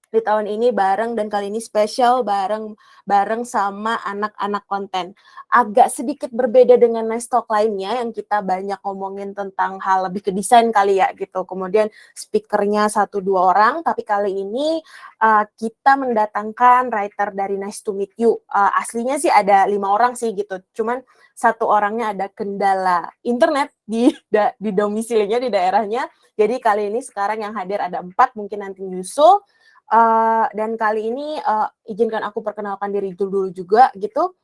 di tahun ini bareng, dan kali ini spesial bareng sama anak-anak konten. Agak sedikit berbeda dengan Nice Talk lainnya yang kita banyak ngomongin tentang hal lebih ke desain kali ya gitu. Kemudian speakernya 1-2 orang, tapi kali ini kita mendatangkan writer dari Nice to Meet You. Aslinya sih ada 5 orang sih gitu, cuman 1 orangnya ada kendala internet di domisilinya, di daerahnya. Jadi kali ini sekarang yang hadir ada 4, mungkin nanti nyusul. Dan kali ini izinkan aku perkenalkan diri dulu juga gitu.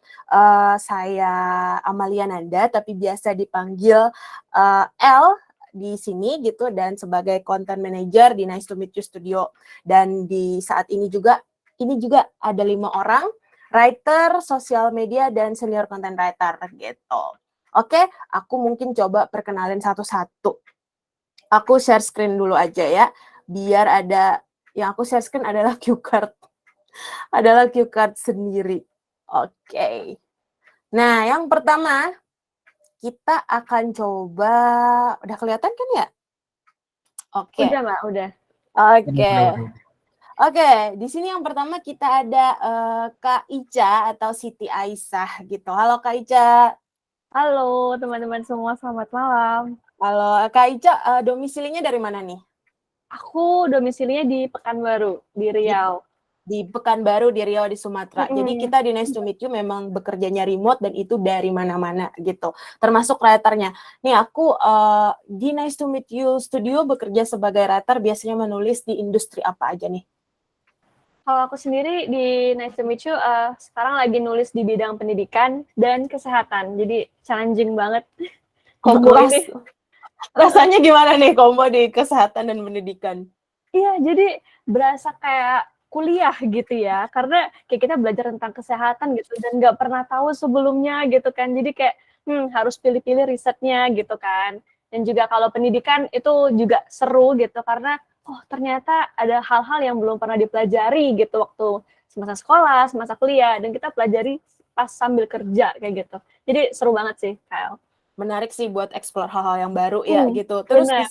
Saya Amalia Nanda, tapi biasa dipanggil L di sini gitu, dan sebagai content manager di Nice to Meet You Studio. Dan di saat ini juga ada 5 orang, writer, sosial media, dan senior content writer gitu. Oke, aku mungkin coba perkenalin satu-satu. Aku share screen dulu aja ya, biar ada yang aku share screen adalah cue card. Adalah cue card sendiri. Oke. Nah, yang pertama kita akan coba, udah kelihatan kan ya? Oke. Udah, Mbak, udah. Oke. Oke, di sini yang pertama kita ada Kak Ica atau Siti Aisyah gitu. Halo Kak Ica. Halo teman-teman semua, selamat malam. Halo Kak Ica, domisilinya dari mana nih? Aku domisilinya di Pekanbaru, di Di Riau. di Pekanbaru, di Riau, di Sumatera. Jadi kita di Nice to Meet You memang bekerjanya remote, dan itu dari mana-mana gitu. Termasuk writernya. Nih aku di Nice to Meet You Studio bekerja sebagai writer, biasanya menulis di industri apa aja nih? Kalau aku sendiri di Nice to Meet You, sekarang lagi nulis di bidang pendidikan dan kesehatan. Jadi challenging banget combo ini. Rasanya gimana nih combo di kesehatan dan pendidikan? Iya, jadi berasa kayak kuliah gitu ya, karena kayak kita belajar tentang kesehatan gitu dan nggak pernah tahu sebelumnya gitu kan. Jadi kayak harus pilih-pilih risetnya gitu kan. Dan juga kalau pendidikan itu juga seru gitu karena oh ternyata ada hal-hal yang belum pernah dipelajari gitu waktu semasa sekolah, semasa kuliah, dan kita pelajari pas sambil kerja kayak gitu. Jadi seru banget sih, Kyle. Menarik sih buat explore hal-hal yang baru ya gitu. Terus Benar.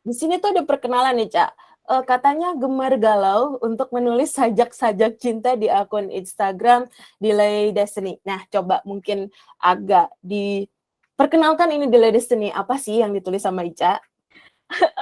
di sini tuh ada perkenalan nih, Cak. Katanya gemar galau untuk menulis sajak-sajak cinta di akun Instagram Delay Destiny. Nah, coba mungkin agak diperkenalkan ini Delay Destiny, apa sih yang ditulis sama Ica?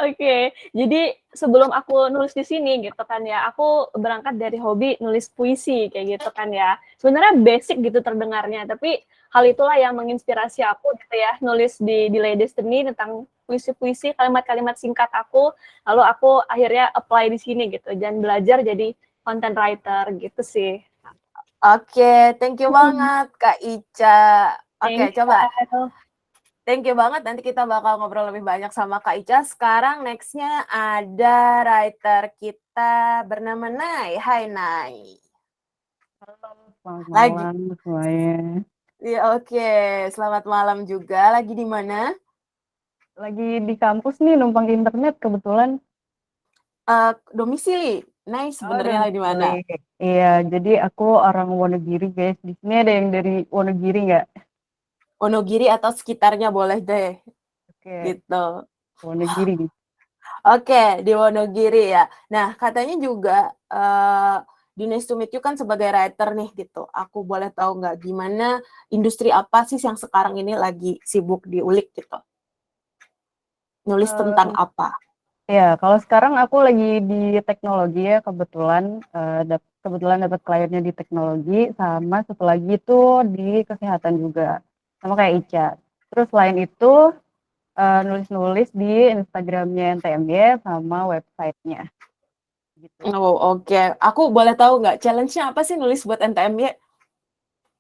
Oke, jadi sebelum aku nulis di sini gitu kan ya, aku berangkat dari hobi nulis puisi kayak gitu kan ya. Sebenarnya basic gitu terdengarnya, tapi hal itulah yang menginspirasi aku gitu ya, nulis di Delay Destiny tentang puisi-puisi, kalimat-kalimat singkat aku, lalu aku akhirnya apply di sini gitu, dan belajar jadi content writer gitu sih. Oke, thank you banget Kak Ica. Oke, Thank coba. you. Thank you banget, nanti kita bakal ngobrol lebih banyak sama Kak Ica. Sekarang next-nya ada writer kita bernama Nai. Hai Nai. Halo, selamat Lagi, malam semuanya. ya oke. Selamat malam juga. Lagi di mana? Lagi di kampus nih numpang internet kebetulan. Domisili. Nai Oh, sebenarnya lagi di mana? domisili. Iya, jadi aku orang Wonogiri, guys. Di sini ada yang dari Wonogiri nggak? Wonogiri atau sekitarnya boleh deh. Oke, Gitu. Wonogiri. Oke, di Wonogiri ya. Nah, katanya juga di Nice to Meet You kan sebagai writer nih gitu. Aku boleh tahu nggak gimana industri apa sih yang sekarang ini lagi sibuk diulik gitu? Nulis tentang Eh, apa? ya, kalau sekarang aku lagi di teknologi ya, kebetulan kebetulan dapat kliennya di teknologi, sama satu lagi itu di kesehatan juga, sama kayak Ica. Terus selain itu nulis-nulis di Instagramnya NTMY sama websitenya gitu. Oh, oke. Aku boleh tahu nggak challenge-nya apa sih nulis buat NTMY?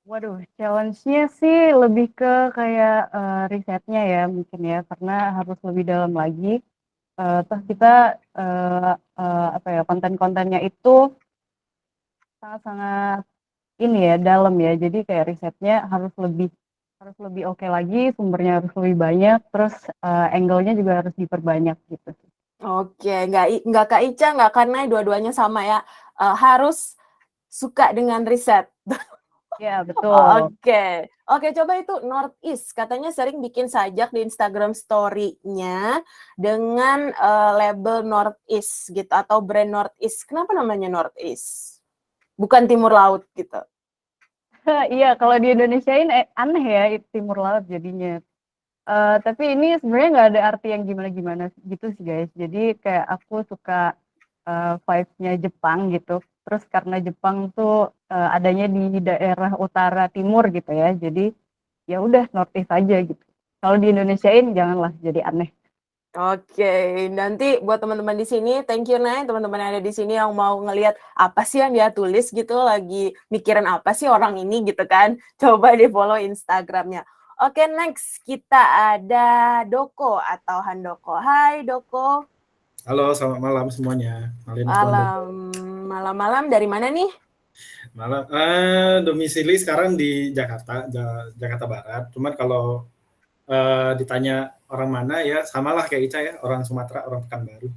Waduh, challenge-nya sih lebih ke kayak risetnya ya mungkin ya, karena harus lebih dalam lagi. Terus kita eh, apa ya, konten-kontennya itu sangat-sangat ini ya, dalam ya. Jadi kayak risetnya harus lebih oke lagi, sumbernya harus lebih banyak, terus angle-nya juga harus diperbanyak gitu. Oke, nggak Kak Ica, nggak karena dua-duanya sama ya. Harus suka dengan riset. Ya, betul. Oke, oke coba itu Northeast katanya sering bikin sajak di Instagram story-nya dengan label Northeast gitu atau brand Northeast. Kenapa namanya Northeast? Bukan Timur Laut gitu. Iya, kalau di Indonesiain aneh ya, Timur Laut jadinya. Tapi ini sebenarnya nggak ada arti yang gimana-gimana gitu sih guys. Jadi kayak aku suka vibes-nya Jepang gitu. Terus karena Jepang tuh adanya di daerah utara timur gitu ya. Jadi ya udah Northeast aja gitu. Kalau di Indonesiain janganlah jadi aneh. Oke, nanti buat teman-teman di sini, thank you Nay, teman-teman yang ada di sini yang mau ngelihat apa sih yang dia tulis gitu, lagi mikirin apa sih orang ini gitu kan. Coba di follow Instagramnya. Oke, next kita ada Doko atau Handoko. Hai Doko. Halo, selamat malam semuanya. Malin aku Handoko. Malam-malam dari mana nih? Malam, domisili sekarang di Jakarta, Jakarta Barat. Cuman kalau ditanya orang mana ya, samalah kayak Ica ya, orang Sumatera, orang Pekanbaru.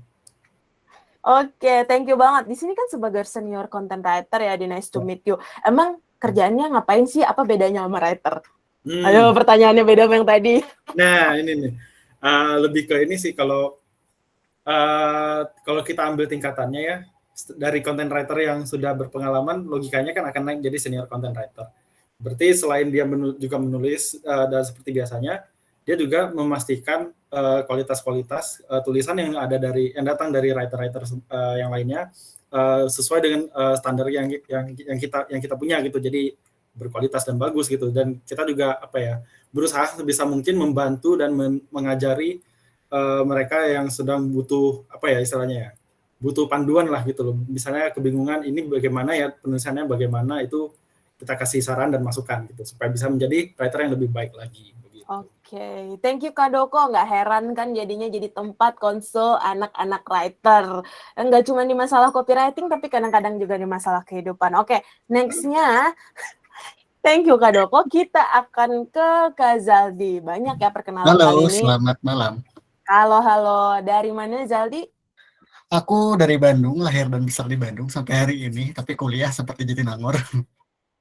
Oke, thank you banget. Di sini kan sebagai senior content writer ya di Nice to Meet You. Emang kerjaannya ngapain sih? Apa bedanya sama writer? Ayo pertanyaannya beda sama yang tadi. Nah, ini nih. Lebih ke ini sih kalau kita ambil tingkatannya ya, dari content writer yang sudah berpengalaman, logikanya kan akan naik jadi senior content writer. Berarti selain dia juga menulis dan seperti biasanya, dia juga memastikan kualitas-kualitas tulisan yang datang dari writer-writer yang lainnya sesuai dengan standar yang kita punya gitu. Jadi berkualitas dan bagus gitu. Dan kita juga berusaha sebisa mungkin membantu dan mengajari mereka yang sedang butuh istilahnya ya, butuh panduan lah gitu loh. Misalnya kebingungan ini bagaimana ya penulisannya, bagaimana itu kita kasih saran dan masukan gitu supaya bisa menjadi writer yang lebih baik lagi. Oke, thank you Kak Doko. Nggak heran kan jadinya jadi tempat konsul anak-anak writer. Nggak cuma di masalah copywriting, tapi kadang-kadang juga di masalah kehidupan. Oke, next-nya, thank you Kak Doko. Kita akan ke Kak Zaldi. Banyak ya perkenalan kali Halo, ini. selamat malam. Halo. Dari mana Zaldi? Aku dari Bandung, lahir dan besar di Bandung sampai hari ini, tapi kuliah seperti Jatinangor.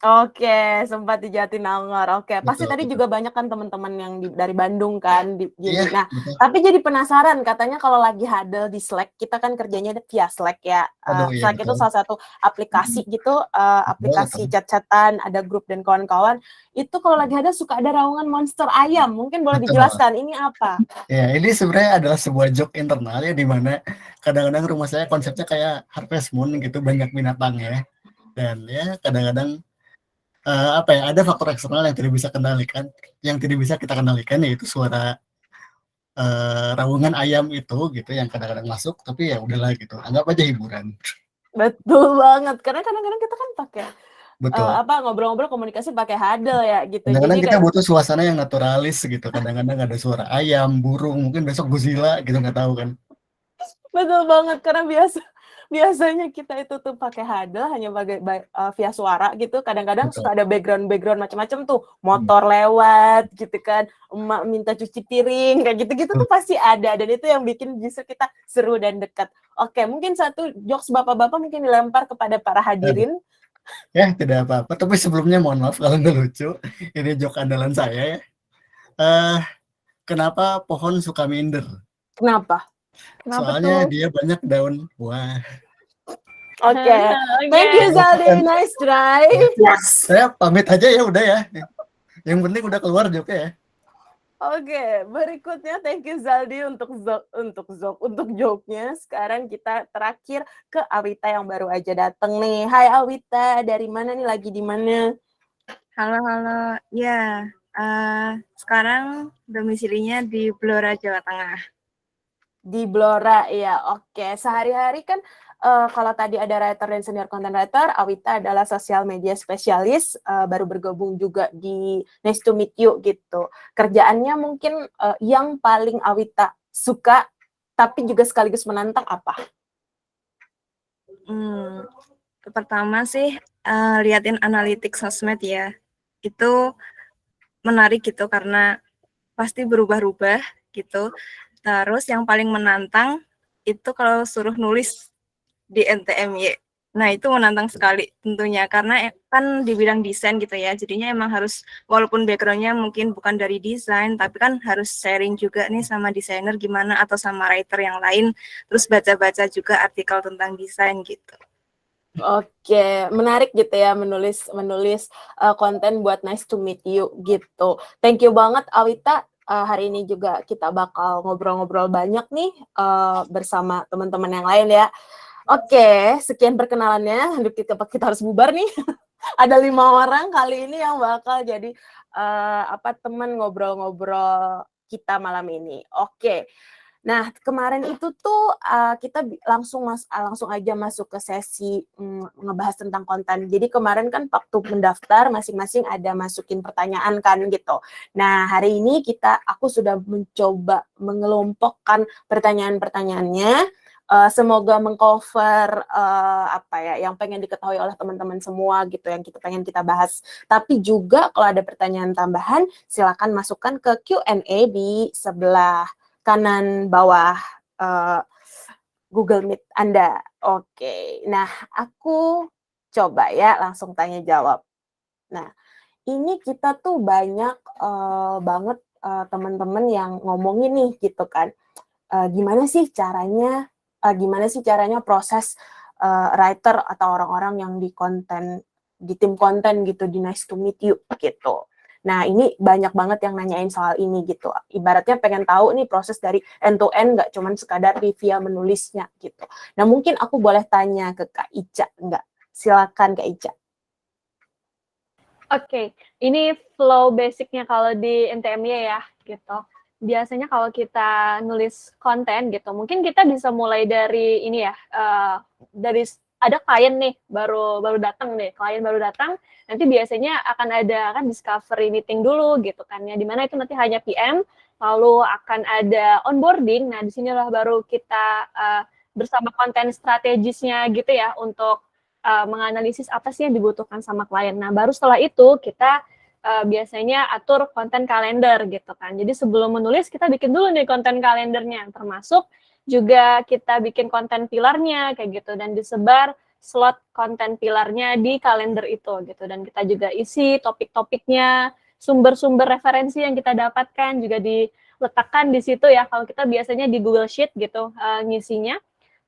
Oke, sempat di Jatinangor. Oke, pasti Betul, tadi betul. juga banyak kan teman-teman yang dari Bandung kan Iya, gini. Nah, betul. tapi jadi penasaran katanya kalau lagi huddle di Slack, kita kan kerjanya via Slack ya. Aduh, iya Slack itu betul. salah satu aplikasi gitu, aplikasi Betul. chat-chatan, ada grup dan kawan-kawan. Itu kalau lagi huddle suka ada raungan monster ayam. Mungkin boleh Betul. dijelaskan ini apa? Ya, ini sebenarnya adalah sebuah joke internal ya, di mana kadang-kadang rumah saya konsepnya kayak Harvest Moon gitu, banyak binatang ya. Dan ya kadang-kadang ada faktor eksternal yang tidak bisa kita kendalikan, yaitu suara raungan ayam itu gitu yang kadang-kadang masuk, tapi ya udahlah gitu, anggap aja hiburan. Betul banget. Karena kadang-kadang kita kan pakai Betul. ngobrol-ngobrol komunikasi pakai huddle ya gitu. Kadang-kadang Jadi kita butuh suasana yang naturalis gitu. Kadang-kadang ada suara ayam, burung, mungkin besok Godzilla gitu, nggak tahu kan. betul banget karena biasanya kita itu tuh pakai huddle hanya via suara gitu. Kadang-kadang Betul. suka ada background macam-macam tuh, motor lewat gitu kan, emak minta cuci piring kayak gitu-gitu tuh pasti ada, dan itu yang bikin justru kita seru dan dekat. Oke, mungkin satu jokes bapak-bapak mungkin dilempar kepada para hadirin. Ya, tidak apa-apa. Tapi sebelumnya mohon maaf kalau nggak lucu. Ini joke andalan saya ya. Kenapa pohon suka minder? Kenapa? Soalnya tuh? dia banyak daun. Wah. Oke, thank you Zaldi, nice try. Saya pamit aja ya udah ya. Yang penting udah keluar joke ya. Oke, berikutnya thank you Zaldi untuk joke-nya. Sekarang kita terakhir ke Awita yang baru aja datang nih. Hai Awita, dari mana nih, lagi di mana? Halo. Ya, sekarang domisilinya di Blora, Jawa Tengah. Di Blora, ya. Oke, sehari-hari kan kalau tadi ada writer dan senior content writer, Awita adalah sosial media spesialis, baru bergabung juga di Nice to Meet You gitu. Kerjaannya mungkin yang paling Awita suka, tapi juga sekaligus menantang apa? Pertama sih liatin analitik sosmed ya. Itu menarik gitu karena pasti berubah-ubah gitu. Terus yang paling menantang itu kalau suruh nulis di NTMY. Nah, itu menantang sekali tentunya karena kan di bidang desain gitu ya. Jadinya emang harus walaupun background-nya mungkin bukan dari desain, tapi kan harus sharing juga nih sama desainer gimana atau sama writer yang lain. Terus baca-baca juga artikel tentang desain gitu. Oke, menarik gitu ya menulis konten buat Nice to Meet You gitu. Thank you banget Awita. Hari ini juga kita bakal ngobrol-ngobrol banyak nih bersama teman-teman yang lain ya. Oke, sekian perkenalannya. Kita harus bubar nih. Ada 5 orang kali ini yang bakal jadi teman ngobrol-ngobrol kita malam ini. Oke. Nah, kemarin itu tuh kita langsung aja masuk ke sesi ngebahas tentang konten. Jadi kemarin kan waktu mendaftar masing-masing ada masukin pertanyaan kan gitu. Nah, hari ini aku sudah mencoba mengelompokkan pertanyaan-pertanyaannya. Semoga mengcover yang pengen diketahui oleh teman-teman semua gitu yang pengen kita bahas. Tapi juga kalau ada pertanyaan tambahan, silakan masukkan ke Q&A di sebelah kanan bawah Google Meet Anda. Oke, nah aku coba ya langsung tanya jawab. Nah, ini kita tuh banyak banget teman-teman yang ngomongin nih gitu kan. Gimana sih caranya proses writer atau orang-orang yang di tim konten gitu di Nice to Meet You gitu. Nah, ini banyak banget yang nanyain soal ini gitu. Ibaratnya pengen tahu nih proses dari end to end, nggak cuman sekadar via menulisnya gitu. Nah, mungkin aku boleh tanya ke Kak Ica, nggak? Silakan Kak Ica. Oke, ini flow basicnya kalau di NTMY ya, gitu. Biasanya kalau kita nulis konten gitu, mungkin kita bisa mulai dari ini ya, dari ada klien nih baru datang nih, klien baru datang, nanti biasanya akan ada kan discovery meeting dulu gitu kan ya, dimana itu nanti hanya PM, lalu akan ada onboarding. Nah, di sinilah baru kita bersama konten strategisnya gitu ya untuk menganalisis apa sih yang dibutuhkan sama klien. Nah, baru setelah itu kita biasanya atur konten kalender gitu kan. Jadi sebelum menulis kita bikin dulu nih konten kalendernya, termasuk juga kita bikin konten pilarnya kayak gitu dan disebar slot konten pilarnya di kalender itu gitu. Dan kita juga isi topik-topiknya, sumber-sumber referensi yang kita dapatkan juga diletakkan di situ ya. Kalau kita biasanya di Google Sheet gitu ngisinya.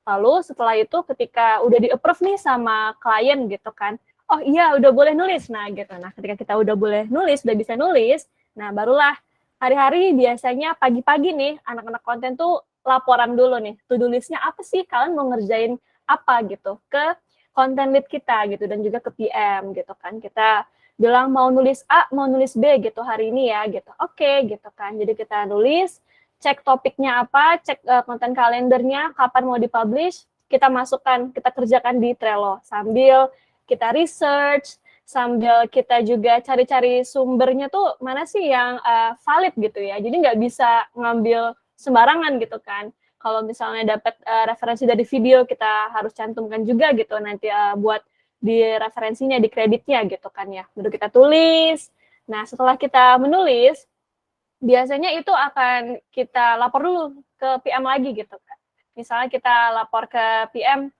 Lalu setelah itu ketika udah di-approve nih sama klien gitu kan, oh iya udah boleh nulis, nah gitu. Nah ketika kita udah boleh nulis, udah bisa nulis, nah barulah hari-hari biasanya pagi-pagi nih anak-anak konten tuh laporan dulu nih, to-do list-nya apa sih, kalian mau ngerjain apa gitu, ke content lead kita gitu, dan juga ke PM gitu kan. Kita bilang mau nulis A, mau nulis B gitu hari ini ya gitu, oke gitu kan. Jadi kita nulis, cek topiknya apa, cek konten kalendernya, kapan mau dipublish, kita masukkan, kita kerjakan di Trello, sambil kita research, sambil kita juga cari-cari sumbernya tuh mana sih yang valid gitu ya, jadi nggak bisa ngambil sembarangan gitu kan. Kalau misalnya dapat referensi dari video, kita harus cantumkan juga gitu nanti buat di referensinya, di kreditnya gitu kan ya. Baru kita tulis. Nah, setelah kita menulis, biasanya itu akan kita lapor dulu ke PM lagi gitu kan. Misalnya kita lapor ke PM,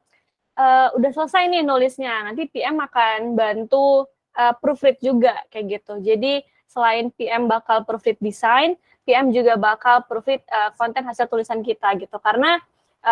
udah selesai nih nulisnya, nanti PM akan bantu proofread juga kayak gitu. Jadi selain PM bakal proofread desain, PM juga bakal proofread konten hasil tulisan kita gitu. Karena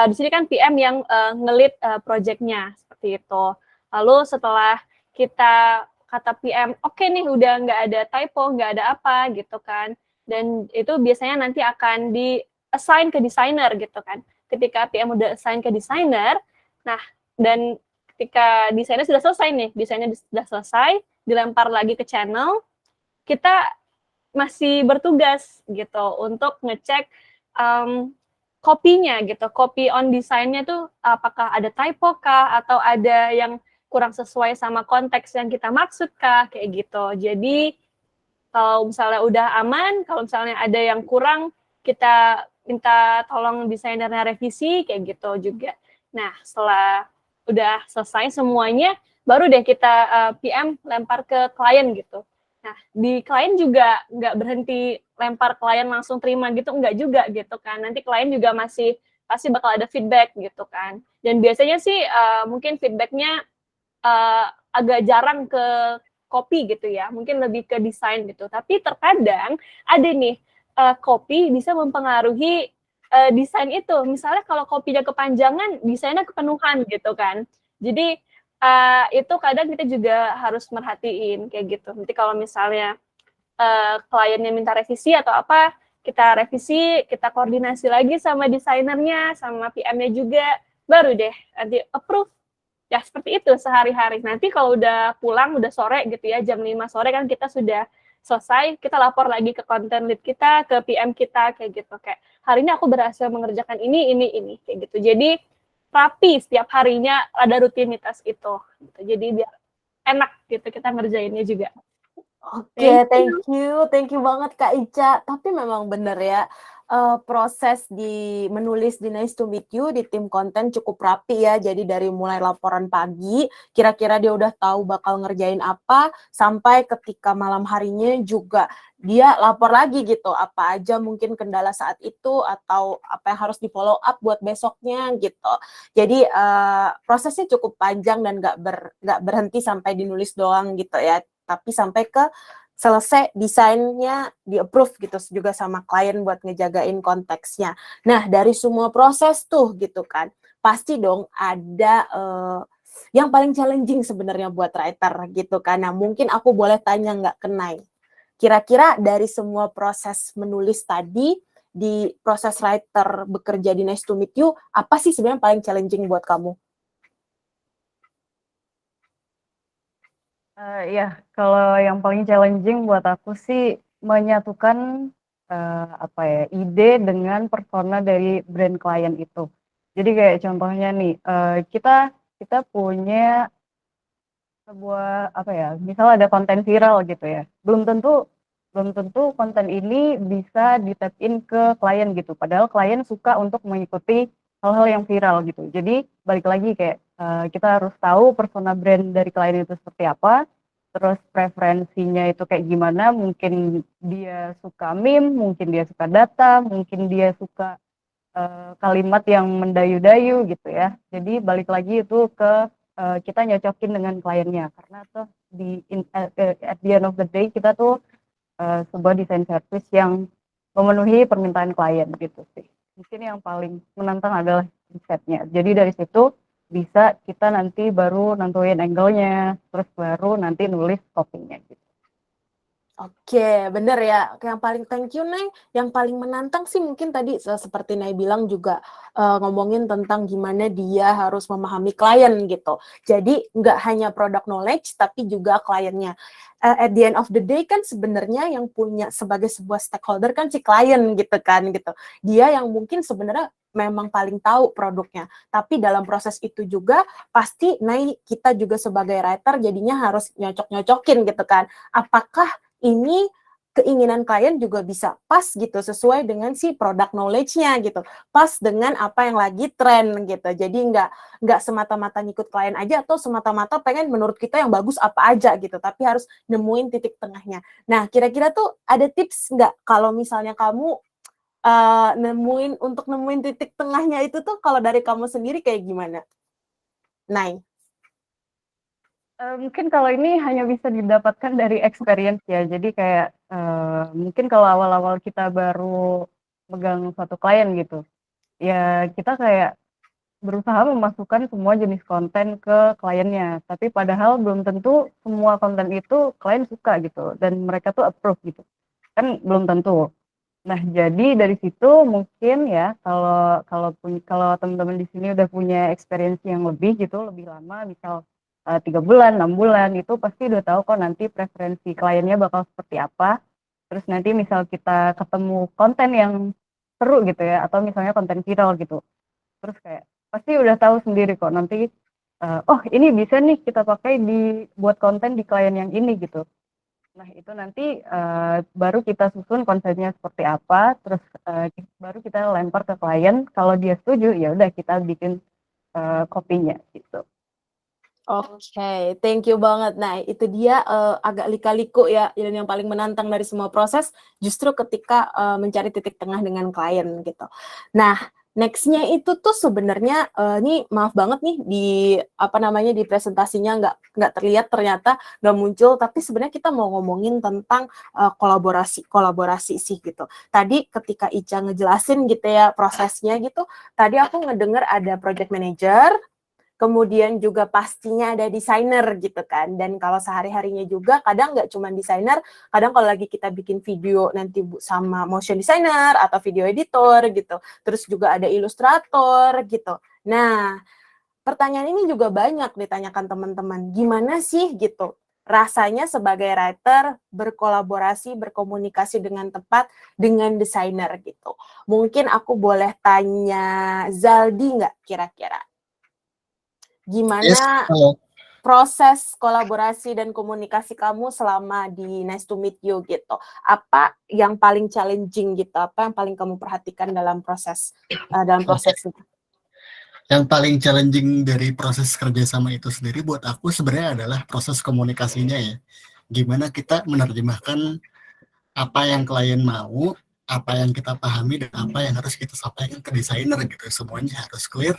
di sini kan PM yang nge-lead project-nya seperti itu. Lalu setelah kita kata PM, oke nih udah nggak ada typo, nggak ada apa gitu kan. Dan itu biasanya nanti akan di-assign ke desainer gitu kan. Ketika PM udah assign ke desainer, nah dan ketika desainer sudah selesai nih, desainnya sudah selesai, dilempar lagi ke channel, kita masih bertugas gitu untuk ngecek copy-nya gitu, copy on desainnya tuh apakah ada typo kah atau ada yang kurang sesuai sama konteks yang kita maksud kah, kayak gitu. Jadi kalau misalnya udah aman, kalau misalnya ada yang kurang, kita minta tolong desainernya revisi, kayak gitu juga. Nah, setelah udah selesai semuanya, baru deh kita PM lempar ke klien gitu. Nah, di klien juga nggak berhenti lempar klien langsung terima gitu, nggak juga gitu kan. Nanti klien juga masih pasti bakal ada feedback gitu kan. Dan biasanya sih mungkin feedbacknya agak jarang ke copy gitu ya, mungkin lebih ke desain gitu. Tapi terkadang ada nih copy bisa mempengaruhi desain itu. Misalnya kalau copy-nya kepanjangan, desainnya kepenuhan gitu kan. Jadi itu kadang kita juga harus merhatiin kayak gitu. Nanti kalau misalnya kliennya minta revisi atau apa, kita revisi, kita koordinasi lagi sama desainernya, sama PM-nya juga, baru deh nanti approve. Ya seperti itu sehari-hari. Nanti kalau udah pulang, udah sore gitu ya, jam 5 sore kan kita sudah selesai, kita lapor lagi ke content lead kita, ke PM kita, kayak gitu. Kayak, hari ini aku berhasil mengerjakan ini, kayak gitu. Jadi, rapi setiap harinya ada rutinitas itu. Gitu. Jadi, biar enak gitu kita ngerjainnya juga. Oke, thank you banget Kak Ica. Tapi memang benar ya, proses menulis di Nice to Meet You di tim konten cukup rapi ya. Jadi dari mulai laporan pagi, kira-kira dia udah tahu bakal ngerjain apa, sampai ketika malam harinya juga dia lapor lagi gitu, apa aja mungkin kendala saat itu atau apa yang harus di-follow up buat besoknya gitu. Jadi prosesnya cukup panjang dan nggak berhenti sampai dinulis doang gitu ya, tapi sampai ke selesai desainnya di-approve gitu juga sama klien buat ngejagain konteksnya. Nah, dari semua proses tuh gitu kan, pasti dong ada yang paling challenging sebenarnya buat writer gitu kan. Nah, mungkin aku boleh tanya nggak ke Nay, kira-kira dari semua proses menulis tadi, di proses writer bekerja di Nice to Meet You, apa sih sebenarnya paling challenging buat kamu? Ya, kalau yang paling challenging buat aku sih menyatukan apa ya, ide dengan persona dari brand klien itu. Jadi kayak contohnya nih, kita punya sebuah apa ya, misal ada konten viral gitu ya. Belum tentu konten ini bisa di-tap in ke klien gitu. Padahal klien suka untuk mengikuti hal-hal yang viral gitu. Jadi balik lagi kayak kita harus tahu persona brand dari klien itu seperti apa, terus preferensinya itu kayak gimana, mungkin dia suka meme, mungkin dia suka data, mungkin dia suka kalimat yang mendayu-dayu gitu ya. Jadi balik lagi itu ke kita nyocokin dengan kliennya, karena tuh at the end of the day kita tuh sebuah desain service yang memenuhi permintaan klien gitu sih. Mungkin yang paling menantang adalah risetnya. Jadi dari situ bisa kita nanti baru nentuin angle-nya, terus baru nanti nulis copy-nya gitu. Oke, bener ya. Yang paling thank you, Nay. Yang paling menantang sih mungkin tadi seperti Nay bilang juga ngomongin tentang gimana dia harus memahami klien gitu. Jadi nggak hanya product knowledge, tapi juga kliennya. At the end of the day kan sebenarnya yang punya sebagai sebuah stakeholder kan si klien gitu kan gitu. Dia yang mungkin sebenarnya memang paling tahu produknya. Tapi dalam proses itu juga pasti Nay kita juga sebagai writer jadinya harus nyocok-nyocokin gitu kan. Apakah ini keinginan klien juga bisa pas gitu sesuai dengan si product knowledge-nya gitu, pas dengan apa yang lagi tren gitu. Jadi nggak semata-mata ngikut klien aja atau semata-mata pengen menurut kita yang bagus apa aja gitu, tapi harus nemuin titik tengahnya. Nah, kira-kira tuh ada tips nggak kalau misalnya kamu nemuin titik tengahnya itu tuh kalau dari kamu sendiri kayak gimana? Nay. Mungkin kalau ini hanya bisa didapatkan dari experience ya. Jadi kayak mungkin kalau awal-awal kita baru megang suatu klien gitu, ya kita kayak berusaha memasukkan semua jenis konten ke kliennya. Tapi padahal belum tentu semua konten itu klien suka gitu dan mereka tuh approve gitu. Kan belum tentu. Nah, jadi dari situ mungkin ya kalau teman-teman di sini udah punya experience yang lebih gitu, lebih lama, misal 3 bulan, 6 bulan, itu pasti udah tahu kok nanti preferensi kliennya bakal seperti apa. Terus nanti misal kita ketemu konten yang seru gitu ya, atau misalnya konten viral gitu. Terus kayak pasti udah tahu sendiri kok nanti, oh ini bisa nih kita pakai buat konten di klien yang ini gitu. Nah itu nanti baru kita susun konsepnya seperti apa, terus baru kita lempar ke klien. Kalau dia setuju ya udah kita bikin copy-nya gitu. Oke, thank you banget. Nah, itu dia agak lika-liku ya, dan yang paling menantang dari semua proses justru ketika mencari titik tengah dengan klien gitu. Nah, Next-nya itu tuh sebenarnya ini maaf banget nih di di presentasinya nggak terlihat ternyata nggak muncul, tapi sebenarnya kita mau ngomongin tentang kolaborasi sih gitu. Tadi ketika Ica ngejelasin gitu ya prosesnya gitu, tadi aku ngedenger ada project manager, kemudian juga pastinya ada desainer gitu kan. Dan kalau sehari-harinya juga kadang nggak cuma desainer, kadang kalau lagi kita bikin video nanti sama motion designer atau video editor gitu. Terus juga ada ilustrator gitu. Nah, pertanyaan ini juga banyak ditanyakan teman-teman. Gimana sih gitu rasanya sebagai writer berkolaborasi, berkomunikasi dengan tepat dengan desainer gitu. Mungkin aku boleh tanya Zaldi nggak kira-kira? Yes, Gimana proses kolaborasi dan komunikasi kamu selama di Nice to Meet You gitu? Apa yang paling challenging gitu? Apa yang paling kamu perhatikan dalam proses itu? yang paling challenging dari proses kerjasama itu sendiri buat aku sebenarnya adalah proses komunikasinya ya. Gimana kita menerjemahkan apa yang klien mau, apa yang kita pahami, dan apa yang harus kita sampaikan ke desainer gitu. Semuanya harus clear,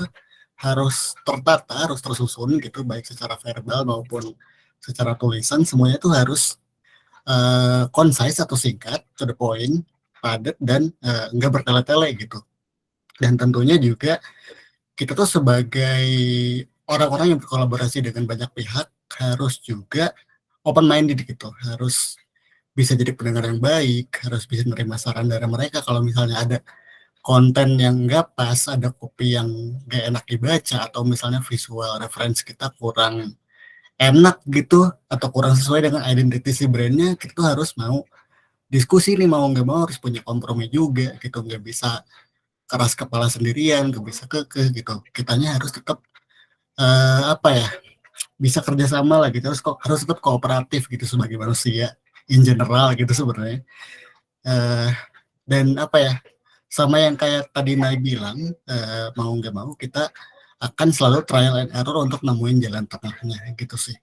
harus tertata, harus tersusun gitu, baik secara verbal maupun secara tulisan. Semuanya itu harus concise atau singkat, to the point, padat, dan nggak bertele-tele gitu. Dan tentunya juga kita tuh sebagai orang-orang yang berkolaborasi dengan banyak pihak harus juga open minded gitu, harus bisa jadi pendengar yang baik, harus bisa menerima saran dari mereka kalau misalnya ada konten yang nggak pas, ada copy yang nggak enak dibaca, atau misalnya visual reference kita kurang enak gitu, atau kurang sesuai dengan identitas si brandnya, kita tuh harus mau diskusi nih, mau nggak mau harus punya kompromi juga gitu, nggak bisa keras kepala sendirian, nggak bisa kekeh gitu. Kitanya harus tetap bisa kerjasama lah gitu, harus tetap kooperatif gitu sebagai manusia in general gitu sebenarnya. Eh, dan sama yang kayak tadi Nay bilang, mau nggak mau kita akan selalu trial and error untuk nemuin jalan tengahnya gitu sih.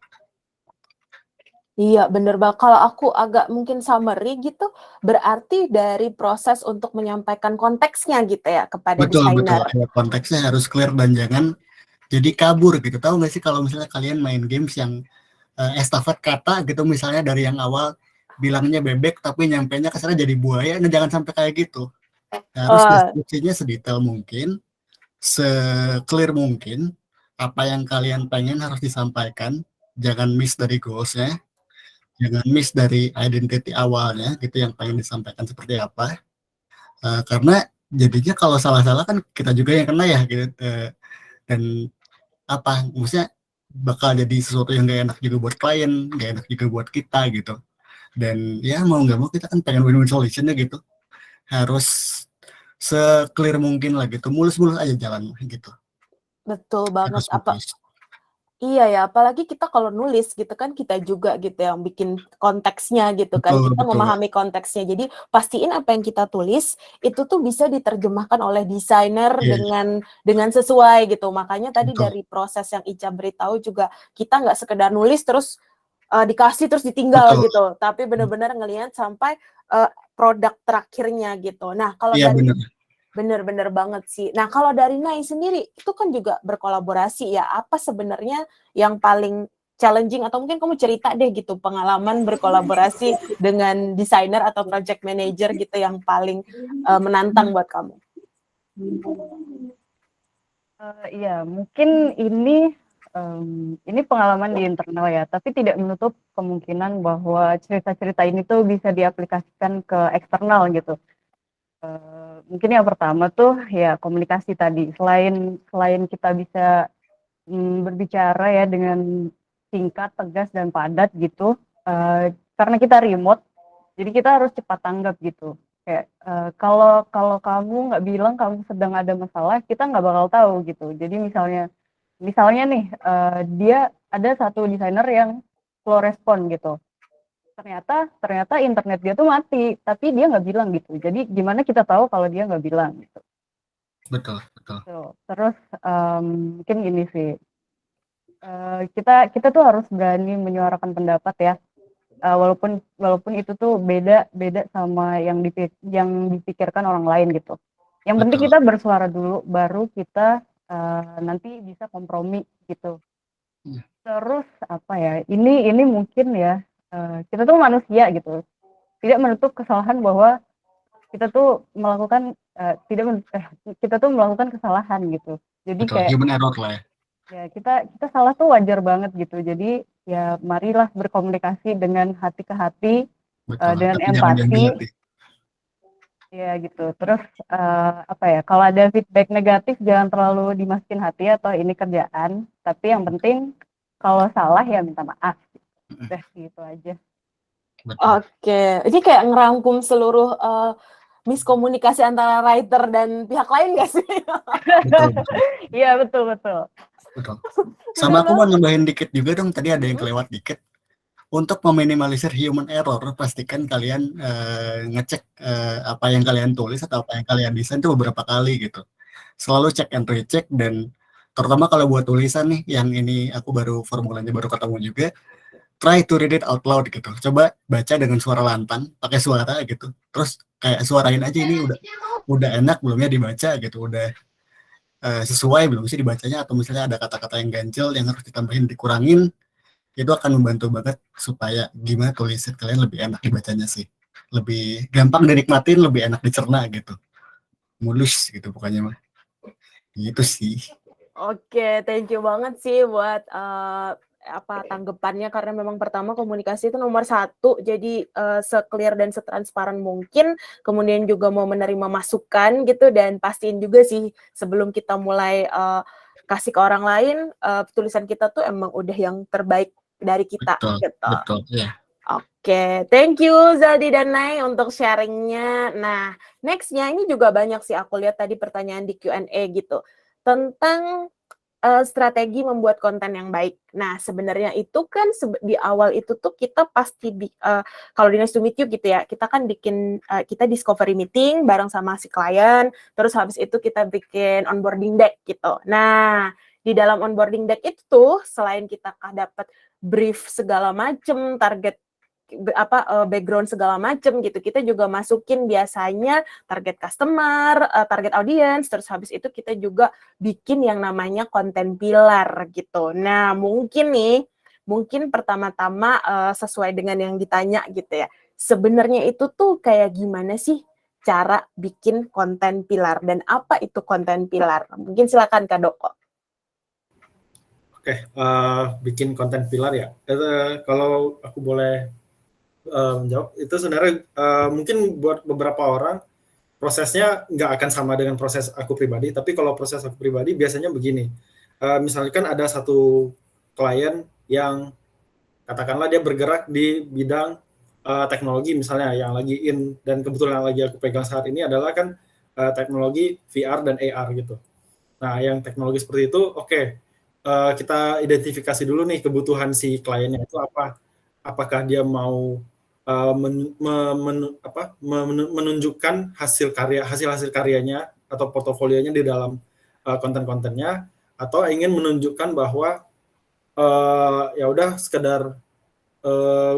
Iya, bener banget. Kalau aku agak mungkin summary gitu, berarti dari proses untuk menyampaikan konteksnya gitu ya kepada Betul, desainer. ya, konteksnya harus clear dan jangan jadi kabur gitu. Tahu nggak sih kalau misalnya kalian main games yang estafet kata gitu, misalnya dari yang awal bilangnya bebek tapi nyampainya kesannya jadi buaya, nah jangan sampai kayak gitu. Harus deskripsinya sedetail mungkin, se-clear mungkin, apa yang kalian pengen harus disampaikan, jangan miss dari goals-nya, jangan miss dari identity awalnya gitu yang pengen disampaikan seperti apa. Karena jadinya kalau salah-salah kan kita juga yang kena ya gitu. Dan maksudnya bakal jadi sesuatu yang gak enak juga buat klien, gak enak juga buat kita gitu. Dan ya mau nggak mau kita kan pengen win-win solutionnya gitu, harus se-clear mungkin lah gitu, mulus-mulus aja jalan gitu. Betul banget. Harus mulus. Iya ya, apalagi kita kalau nulis gitu kan kita juga gitu yang bikin konteksnya gitu kan, Betul, kita betul. memahami konteksnya. Jadi pastiin apa yang kita tulis itu tuh bisa diterjemahkan oleh desainer Yeah. dengan sesuai gitu. Makanya tadi Betul. dari proses yang Ica beritahu juga kita nggak sekedar nulis terus dikasih terus ditinggal Betul. gitu, tapi benar-benar ngelihat sampai produk terakhirnya gitu. Nah, kalau Iya, dari benar. bener banget sih. Nah, kalau dari Nay sendiri, itu kan juga berkolaborasi ya. Apa sebenarnya yang paling challenging atau mungkin kamu cerita deh gitu pengalaman berkolaborasi dengan desainer atau project manager gitu yang paling menantang buat kamu? Iya, mungkin ini pengalaman di internal ya, tapi tidak menutup kemungkinan bahwa cerita-cerita ini tuh bisa diaplikasikan ke eksternal gitu. Mungkin yang pertama tuh ya komunikasi tadi. Selain kita bisa berbicara ya dengan singkat, tegas dan padat gitu. Karena kita remote, jadi kita harus cepat tanggap gitu. Kayak kalau kamu nggak bilang kamu sedang ada masalah, kita nggak bakal tahu gitu. Jadi misalnya nih dia ada satu desainer yang slow respon gitu. Ternyata internet dia tuh mati, tapi dia nggak bilang gitu. Jadi gimana kita tahu kalau dia nggak bilang gitu. Betul. Terus mungkin gini sih, kita tuh harus berani menyuarakan pendapat ya. Walaupun itu tuh beda sama yang dipikirkan orang lain gitu. Yang penting Betul. kita bersuara dulu, baru kita nanti bisa kompromi gitu. Hmm. Terus apa ya? Ini mungkin ya kita tuh manusia gitu, tidak menutup kesalahan bahwa kita tuh melakukan kita tuh melakukan kesalahan gitu. Jadi Betul, kayak human error lah ya. ya kita salah tuh wajar banget gitu. Jadi ya marilah berkomunikasi dengan hati ke hati, Betul, dengan tapi jangan yang empati. hati. Ya gitu. Terus apa ya? Kalau ada feedback negatif jangan terlalu dimasukin hati atau ini kerjaan. Tapi yang penting kalau salah ya minta maaf. Udah gitu aja. Betul. Oke, ini kayak ngerangkum seluruh miskomunikasi antara writer dan pihak lain gak sih? Betul, betul, Iya betul. betul. Sama aku mau nambahin dikit juga dong, tadi ada yang kelewat dikit. Untuk meminimalisir human error, pastikan kalian ngecek apa yang kalian tulis atau apa yang kalian desain itu beberapa kali gitu. Selalu cek and recheck, dan terutama kalau buat tulisan nih, yang ini aku baru formulanya baru ketemu juga, try to read it out loud gitu. Coba baca dengan suara lantang, pakai suara gitu. Terus kayak suarain aja ini udah enak belum ya dibaca gitu, udah sesuai belum sih dibacanya, atau misalnya ada kata-kata yang ganjel yang harus ditambahin dikurangin. Itu akan membantu banget supaya gimana tulisan kalian lebih enak dibacanya sih, lebih gampang dinikmatin, lebih enak dicerna gitu, mulus gitu pokoknya mah, gitu sih. Oke, thank you banget sih buat tanggapannya, karena memang pertama komunikasi itu nomor 1, jadi se-clear dan se-transparan mungkin, kemudian juga mau menerima masukan gitu, dan pastiin juga sih sebelum kita mulai kasih ke orang lain, tulisan kita tuh emang udah yang terbaik dari kita gitu. Betul ya. Oke, thank you Zaldi dan Nay untuk sharingnya. Nah, next-nya ini juga banyak sih aku lihat tadi pertanyaan di Q&A gitu tentang strategi membuat konten yang baik. Nah, sebenarnya itu kan di awal itu tuh kita pasti kalau di Nice to Meet You gitu ya, kita kan bikin kita discovery meeting bareng sama si klien, terus habis itu kita bikin onboarding deck gitu. Nah, di dalam onboarding deck itu tuh selain kita dapat brief segala macem, target background segala macem gitu, kita juga masukin biasanya target customer, target audience, terus habis itu kita juga bikin yang namanya konten pilar gitu. Nah, mungkin pertama-tama sesuai dengan yang ditanya gitu ya. Sebenarnya itu tuh kayak gimana sih cara bikin konten pilar, dan apa itu konten pilar? Mungkin silakan Kak Doko. Oke, bikin konten pilar ya. Kalau aku boleh menjawab, itu sebenarnya mungkin buat beberapa orang prosesnya nggak akan sama dengan proses aku pribadi, tapi kalau proses aku pribadi biasanya begini. Misalkan ada satu klien yang katakanlah dia bergerak di bidang teknologi misalnya yang lagi in, dan kebetulan yang lagi aku pegang saat ini adalah kan teknologi VR dan AR gitu. Nah, yang teknologi seperti itu, oke, kita identifikasi dulu nih kebutuhan si kliennya itu apa. Apakah dia mau menunjukkan hasil karyanya atau portofolionya di dalam konten-kontennya, atau ingin menunjukkan bahwa ya udah sekedar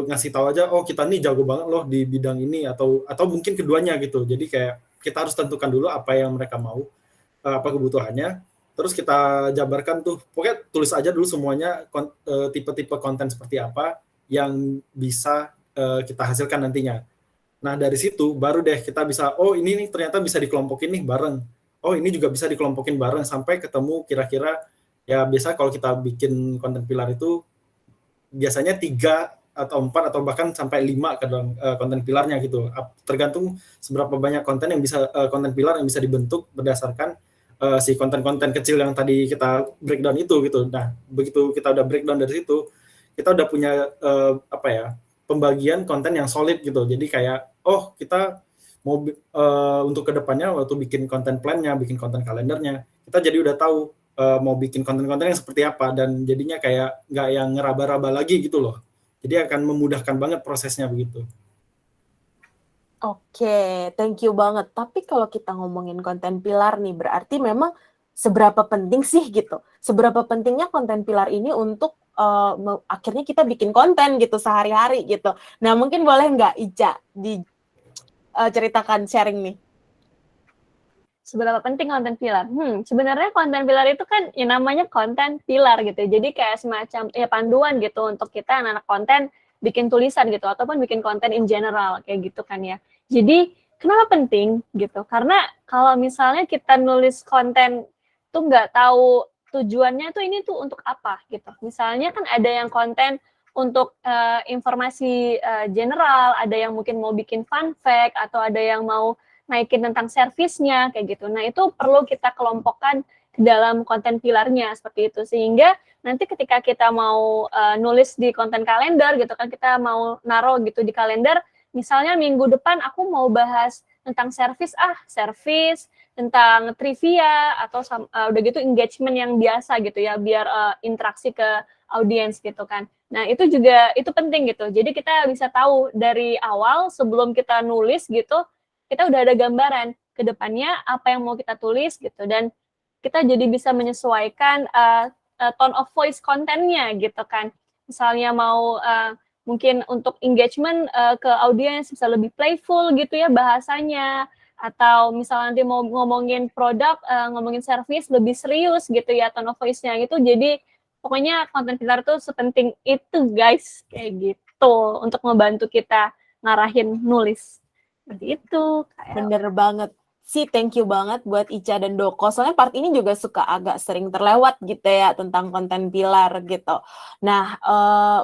ngasih tahu aja, oh kita nih jago banget loh di bidang ini, atau mungkin keduanya gitu. Jadi kayak kita harus tentukan dulu apa yang mereka mau, apa kebutuhannya, terus kita jabarkan tuh, pokoknya tulis aja dulu semuanya tipe-tipe konten seperti apa yang bisa kita hasilkan nantinya. Nah, dari situ baru deh kita bisa, oh ini nih ternyata bisa dikelompokin nih bareng, oh ini juga bisa dikelompokin bareng, sampai ketemu kira-kira ya. Biasa kalau kita bikin konten pilar itu biasanya 3 atau 4 atau bahkan sampai 5 konten pilarnya gitu, tergantung seberapa banyak konten pilar yang bisa dibentuk berdasarkan si konten-konten kecil yang tadi kita breakdown itu gitu. Nah, begitu kita udah breakdown dari situ, kita udah punya pembagian konten yang solid gitu. Jadi kayak, oh kita mau untuk kedepannya waktu bikin konten plan-nya, bikin konten kalendernya, kita jadi udah tahu mau bikin konten-konten yang seperti apa, dan jadinya kayak nggak yang ngeraba-raba lagi gitu loh. Jadi akan memudahkan banget prosesnya begitu. Oke, thank you banget. Tapi kalau kita ngomongin konten pilar nih, berarti memang seberapa penting sih gitu? Seberapa pentingnya konten pilar ini untuk akhirnya kita bikin konten gitu sehari-hari gitu. Nah, mungkin boleh nggak Ica diceritakan sharing nih? Seberapa penting konten pilar? Sebenarnya konten pilar itu kan yang namanya konten pilar gitu. Jadi kayak semacam ya panduan gitu untuk kita anak-anak konten bikin tulisan gitu ataupun bikin konten in general kayak gitu kan ya. Jadi kenapa penting gitu? Karena kalau misalnya kita nulis konten tuh nggak tahu tujuannya tuh ini tuh untuk apa gitu. Misalnya kan ada yang konten untuk informasi general, ada yang mungkin mau bikin fun fact atau ada yang mau naikin tentang servisnya kayak gitu. Nah, itu perlu kita kelompokkan ke dalam konten pilarnya seperti itu sehingga nanti ketika kita mau nulis di konten kalender gitu kan kita mau naruh gitu di kalender misalnya minggu depan aku mau bahas tentang servis tentang trivia atau udah gitu engagement yang biasa gitu ya biar interaksi ke audiens gitu kan. Nah, itu juga itu penting gitu. Jadi kita bisa tahu dari awal sebelum kita nulis gitu kita udah ada gambaran ke depannya apa yang mau kita tulis gitu dan kita jadi bisa menyesuaikan tone of voice kontennya gitu kan. Misalnya mau mungkin untuk engagement ke audiens bisa lebih playful gitu ya bahasanya atau misalnya nanti mau ngomongin produk, ngomongin service lebih serius gitu ya tone of voice-nya gitu. Jadi pokoknya konten pilar tuh sepenting itu guys kayak gitu untuk membantu kita ngarahin nulis. Seperti itu. Bener banget sih, thank you banget buat Ica dan Doko. Soalnya part ini juga suka agak sering terlewat gitu ya tentang konten pilar gitu. Nah,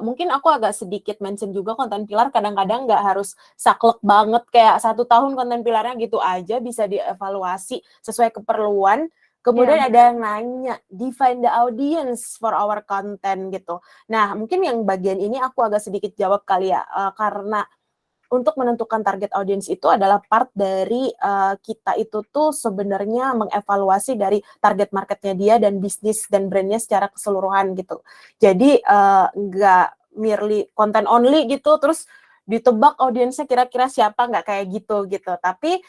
mungkin aku agak sedikit mention juga konten pilar kadang-kadang nggak harus saklek banget kayak 1 tahun konten pilarnya gitu aja, bisa dievaluasi sesuai keperluan. Kemudian ada yang nanya, define the audience for our content gitu. Nah, mungkin yang bagian ini aku agak sedikit jawab kali ya, karena untuk menentukan target audience itu adalah part dari kita itu tuh sebenarnya mengevaluasi dari target marketnya dia dan bisnis dan brandnya secara keseluruhan gitu. Jadi nggak merely content only gitu, terus ditebak audiensnya kira-kira siapa, nggak kayak gitu. Tapi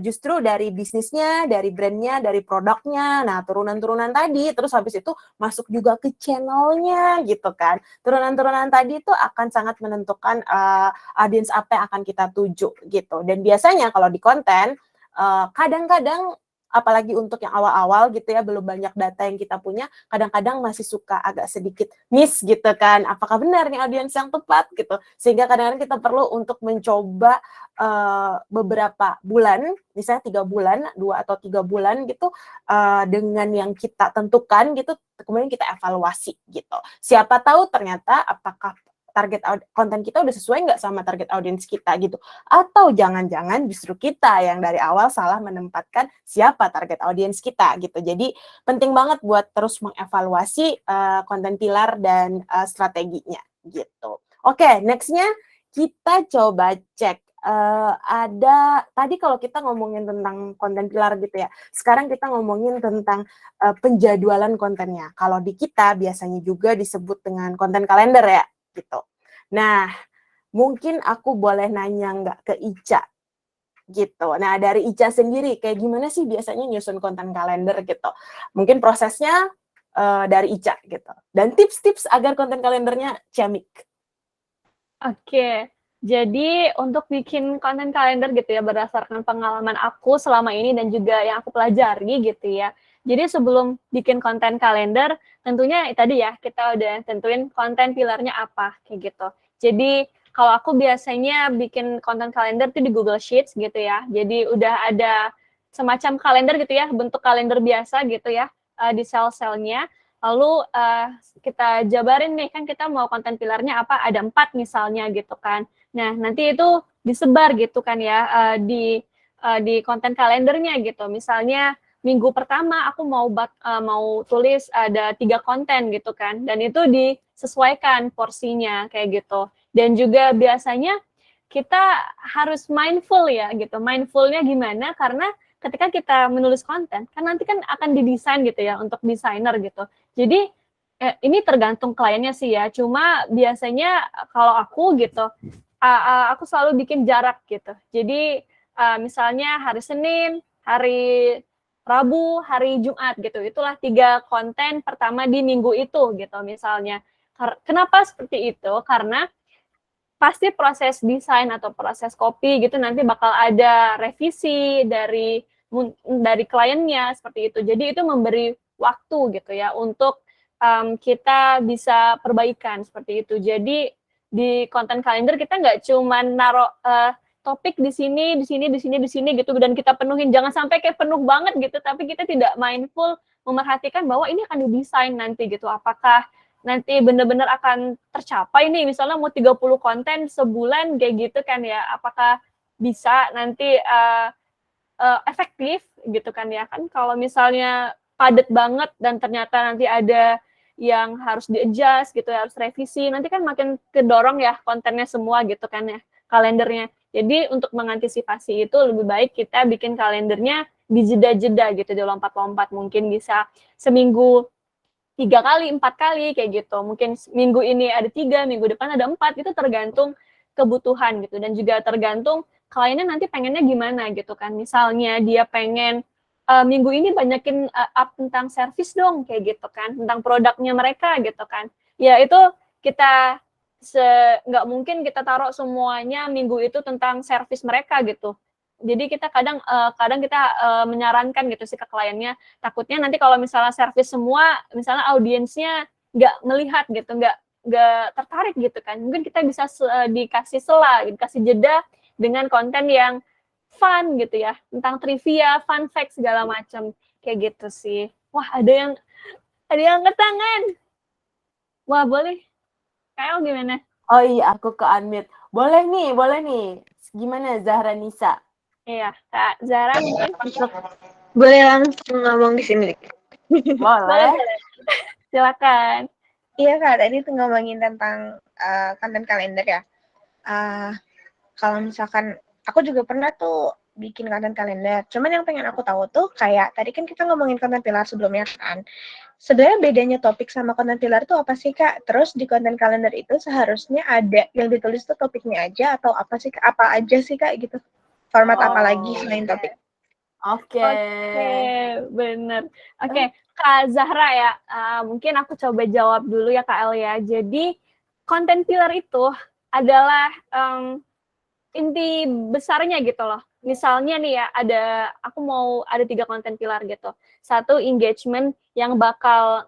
justru dari bisnisnya, dari brandnya, dari produknya, nah turunan-turunan tadi, terus habis itu masuk juga ke channelnya gitu kan. Turunan-turunan tadi itu akan sangat menentukan audiens apa yang akan kita tuju gitu. Dan biasanya kalau di konten kadang-kadang apalagi untuk yang awal-awal gitu ya belum banyak data yang kita punya, kadang-kadang masih suka agak sedikit miss gitu kan. Apakah benar nih audiens yang tepat gitu. Sehingga kadang-kadang kita perlu untuk mencoba beberapa bulan, misalnya 3 bulan, 2 atau 3 bulan gitu dengan yang kita tentukan gitu, kemudian kita evaluasi gitu. Siapa tahu ternyata apakah target konten kita udah sesuai nggak sama target audiens kita gitu. Atau jangan-jangan justru kita yang dari awal salah menempatkan siapa target audiens kita gitu. Jadi penting banget buat terus mengevaluasi konten pilar dan strateginya gitu. Oke, next-nya kita coba cek. Ada tadi kalau kita ngomongin tentang konten pilar gitu ya. Sekarang kita ngomongin tentang penjadwalan kontennya. Kalau di kita biasanya juga disebut dengan konten kalender ya gitu. Nah, mungkin aku boleh nanya nggak ke Ica gitu. Nah, dari Ica sendiri kayak gimana sih biasanya nyusun konten kalender gitu? Mungkin prosesnya dari Ica gitu. Dan tips-tips agar konten kalendernya ciamik. Oke, jadi untuk bikin konten kalender gitu ya berdasarkan pengalaman aku selama ini dan juga yang aku pelajari gitu ya. Jadi sebelum bikin konten kalender, tentunya tadi ya kita udah tentuin konten pilarnya apa kayak gitu. Jadi kalau aku biasanya bikin konten kalender tuh di Google Sheets gitu ya. Jadi udah ada semacam kalender gitu ya, bentuk kalender biasa gitu ya di sel-selnya. Lalu kita jabarin nih kan kita mau konten pilarnya apa, ada 4 misalnya gitu kan. Nah nanti itu disebar gitu kan ya di konten kalendernya gitu. Misalnya minggu pertama aku mau tulis ada 3 konten gitu kan, dan itu disesuaikan porsinya kayak gitu. Dan juga biasanya kita harus mindful ya gitu. Mindfulnya gimana? Karena ketika kita menulis konten, kan nanti kan akan didesain gitu ya untuk desainer gitu. Jadi ini tergantung kliennya sih ya. Cuma biasanya kalau aku gitu, aku selalu bikin jarak gitu. Jadi misalnya hari Senin, hari Rabu, hari Jumat gitu. Itulah 3 konten pertama di minggu itu gitu misalnya. Kenapa seperti itu? Karena pasti proses desain atau proses copy gitu nanti bakal ada revisi dari dari kliennya seperti itu. Jadi itu memberi waktu gitu ya untuk kita bisa perbaikan seperti itu. Jadi di content calendar kita nggak cuman naruh topik di sini gitu dan kita penuhin. Jangan sampai kayak penuh banget gitu, tapi kita tidak mindful memerhatikan bahwa ini akan didesain nanti gitu. Apakah nanti benar-benar akan tercapai nih, misalnya mau 30 konten sebulan kayak gitu kan ya. Apakah bisa nanti efektif gitu kan ya. Kan kalau misalnya padat banget dan ternyata nanti ada yang harus di-adjust gitu, harus revisi, nanti kan makin kedorong ya kontennya semua gitu kan ya, kalendernya. Jadi untuk mengantisipasi itu lebih baik kita bikin kalendernya di jeda-jeda gitu, di lompat-lompat, mungkin bisa seminggu 3 kali, 4 kali kayak gitu. Mungkin minggu ini ada 3, minggu depan ada 4, itu tergantung kebutuhan gitu dan juga tergantung kliennya nanti pengennya gimana gitu kan. Misalnya dia pengen minggu ini banyakin up tentang service dong kayak gitu kan, tentang produknya mereka gitu kan. Ya itu kita nggak mungkin kita taruh semuanya minggu itu tentang service mereka gitu. Jadi kita kadang kita menyarankan gitu sih ke kliennya, takutnya nanti kalau misalnya service semua, misalnya audiensnya nggak melihat gitu, nggak tertarik gitu kan. Mungkin kita bisa dikasih sela, dikasih jeda dengan konten yang fun gitu ya, tentang trivia, fun fact segala macam kayak gitu sih. Wah, ada yang angkat tangan. Wah, boleh. Kyle gimana? Oh iya, aku ke unmute. Boleh nih. Gimana Zahra Nisa? Iya, Kak Zara mungkin. Boleh langsung ngomong di sini. Boleh. Silakan. Iya Kak, tadi tuh ngomongin tentang konten kalender ya. Kalau misalkan aku juga pernah tuh bikin konten kalender. Cuman yang pengen aku tahu tuh kayak tadi kan kita ngomongin konten pilar sebelumnya kan. Sebenarnya bedanya topik sama konten pilar tuh apa sih Kak? Terus di konten kalender itu seharusnya ada yang ditulis tuh topiknya aja atau apa sih Kak? Apa aja sih Kak gitu? Format apa lagi selain topik? Oke, bener. Oke, Kak Zahra ya, mungkin aku coba jawab dulu ya Kak El ya. Jadi konten pilar itu adalah inti besarnya gitu loh. Misalnya nih ya, aku mau ada 3 konten pilar gitu. 1 engagement yang bakal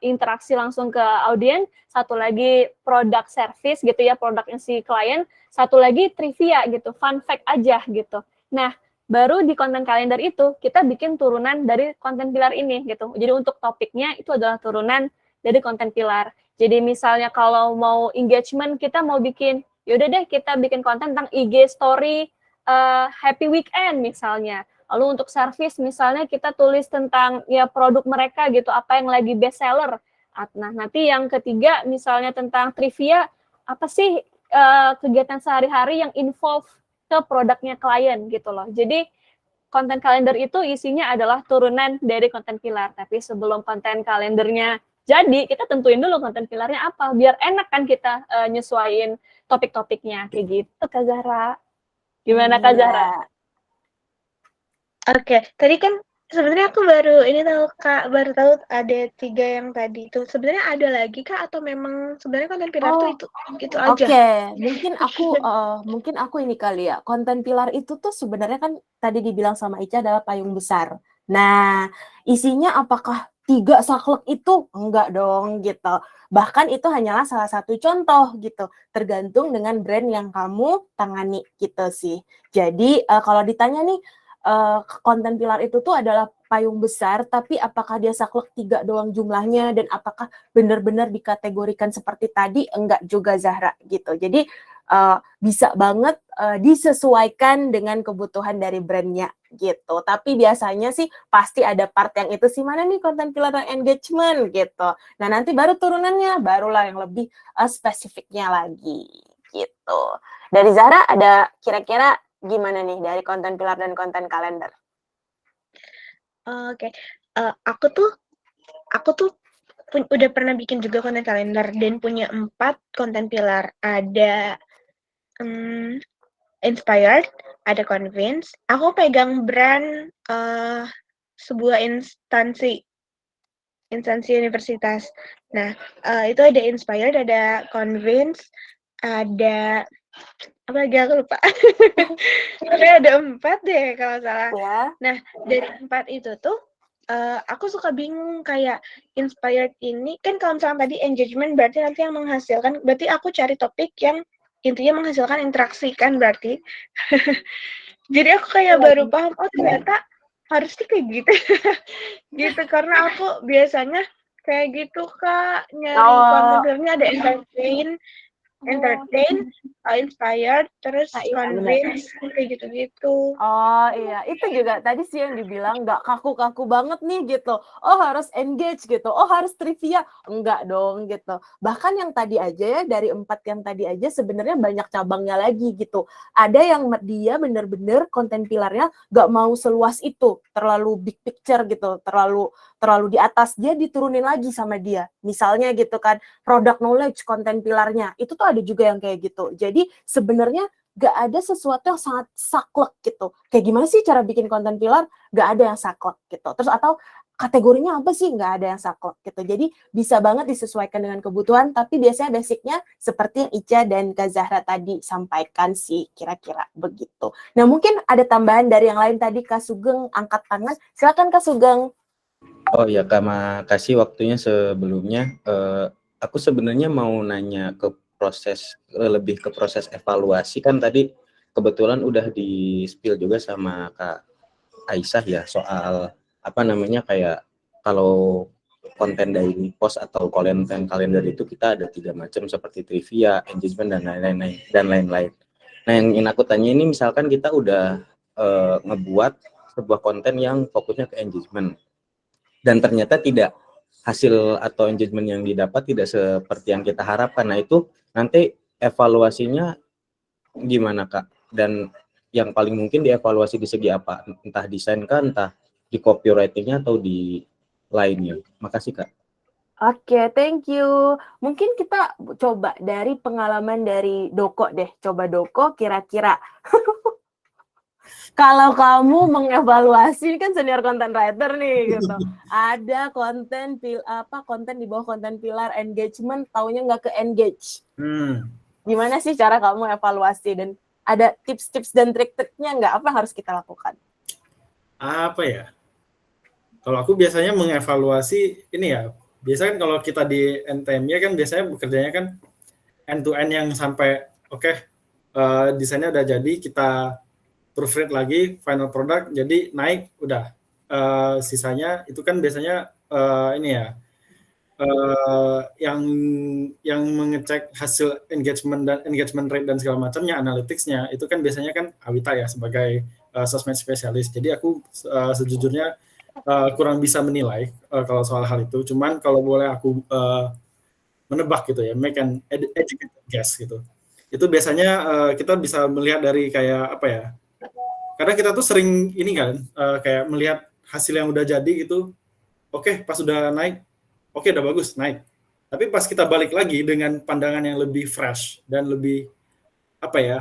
interaksi langsung ke audiens, 1 lagi produk service gitu ya, produknya si klien, 1 lagi trivia gitu, fun fact aja gitu. Nah, baru di konten kalender itu kita bikin turunan dari konten pilar ini gitu. Jadi untuk topiknya itu adalah turunan dari konten pilar. Jadi misalnya kalau mau engagement, kita mau bikin, yaudah deh kita bikin konten tentang IG story happy weekend misalnya. Lalu untuk service misalnya kita tulis tentang ya produk mereka gitu, apa yang lagi best seller. Nah, nanti yang ketiga misalnya tentang trivia, apa sih kegiatan sehari-hari yang involve ke produknya klien gitu loh. Jadi konten kalender itu isinya adalah turunan dari konten pilar. Tapi sebelum konten kalendernya jadi, kita tentuin dulu konten pilarnya apa, biar enak kan kita nyesuaiin topik-topiknya kayak gitu Kak Zahra. Gimana Kak Zahra? Oke, tadi kan sebenarnya aku baru tahu ada 3 yang tadi itu. Sebenarnya ada lagi Kak atau memang sebenarnya konten pilar tuh itu aja? Oke, mungkin aku ini kali ya. Konten pilar itu tuh sebenarnya kan tadi dibilang sama Ica adalah payung besar. Nah, isinya apakah 3 saklek itu? Enggak dong gitu. Bahkan itu hanyalah salah satu contoh gitu. Tergantung dengan brand yang kamu tangani gitu sih. Jadi kalau ditanya nih, konten pilar itu tuh adalah payung besar, tapi apakah dia saklek 3 doang jumlahnya dan apakah benar-benar dikategorikan seperti tadi? Enggak juga Zahra gitu. Jadi bisa banget disesuaikan dengan kebutuhan dari brandnya gitu. Tapi biasanya sih pasti ada part yang itu sih, mana nih konten pilar engagement gitu. Nah nanti baru turunannya, barulah yang lebih spesifiknya lagi gitu. Dari Zahra ada kira-kira gimana nih dari konten pilar dan konten kalender? Oke, aku tuh udah pernah bikin juga konten kalender dan punya 4 konten pilar. Ada inspired, ada convince. Aku pegang brand sebuah instansi universitas. Nah, itu ada inspired, ada convince, ada Apalagi aku lupa. Pokoknya ada 4 deh kalau salah. Ya. Nah, dari 4 itu tuh, aku suka bingung kayak inspired ini kan kalau misalnya tadi engagement berarti nanti yang menghasilkan, berarti aku cari topik yang intinya menghasilkan interaksi kan berarti. Jadi aku kayak baru paham, oh ternyata harusnya kayak gitu. Gitu, karena aku biasanya kayak gitu Kak, nyari konten filmnya ada entertain, inspired, terus Iya, benar. convince, kayak gitu-gitu. Oh iya, itu juga tadi sih yang dibilang nggak kaku-kaku banget nih gitu. Oh harus engage gitu, oh harus trivia. Enggak dong gitu. Bahkan yang tadi aja ya, dari 4 yang tadi aja sebenarnya banyak cabangnya lagi gitu. Ada yang dia bener-bener konten pilarnya nggak mau seluas itu, terlalu big picture gitu, terlalu di atas, dia diturunin lagi sama dia. Misalnya gitu kan, product knowledge konten pilarnya, itu tuh ada juga yang kayak gitu. Jadi sebenarnya gak ada sesuatu yang sangat saklek gitu. Kayak gimana sih cara bikin konten pilar? Gak ada yang saklek gitu. Terus atau kategorinya apa sih? Gak ada yang saklek gitu. Jadi bisa banget disesuaikan dengan kebutuhan, tapi biasanya basicnya seperti yang Ica dan Kak Zahra tadi sampaikan sih, kira-kira begitu. Nah mungkin ada tambahan dari yang lain tadi, Kak Sugeng angkat tangan. Silakan Kak Sugeng. Oh ya Kak, makasih waktunya sebelumnya. Aku sebenarnya mau nanya ke lebih ke proses evaluasi. Kan tadi kebetulan udah di-spill juga sama Kak Aisyah ya soal apa namanya, kayak kalau konten dari post atau konten kalender itu kita ada 3 macam seperti trivia, engagement dan lain-lain. Nah, yang ingin aku tanya ini, misalkan kita udah ngebuat sebuah konten yang fokusnya ke engagement dan ternyata tidak, hasil atau engagement yang didapat tidak seperti yang kita harapkan. Nah, itu nanti evaluasinya gimana Kak? Dan yang paling mungkin dievaluasi di segi apa? Entah desain kan, entah di copywriting-nya atau di lainnya. Makasih Kak. Oke, thank you. Mungkin kita coba dari pengalaman dari Doko deh. Coba Doko kira-kira kalau kamu mengevaluasi, kan senior content writer nih gitu. Ada konten konten di bawah konten pilar engagement, taunya nggak ke engage. Gimana sih cara kamu evaluasi, dan ada tips-tips dan trik-triknya nggak? Apa yang harus kita lakukan? Apa ya? Kalau aku biasanya mengevaluasi ini ya. Biasanya kan kalau kita di NTM-nya kan biasanya bekerjanya kan end to end yang sampai desainnya udah jadi, kita proofread lagi, final product jadi naik, udah. Sisanya itu kan biasanya ini ya, yang mengecek hasil engagement rate dan segala macamnya, analytics-nya itu kan biasanya kan Awita ya sebagai sosmed spesialis. Jadi aku sejujurnya kurang bisa menilai kalau soal hal itu. Cuman kalau boleh aku menebak gitu ya, make an educated guess gitu. Itu biasanya kita bisa melihat dari kayak apa ya? Karena kita tuh sering ini kan kayak melihat hasil yang udah jadi gitu. Oke, pas udah naik, oke udah bagus naik. Tapi pas kita balik lagi dengan pandangan yang lebih fresh dan lebih apa ya,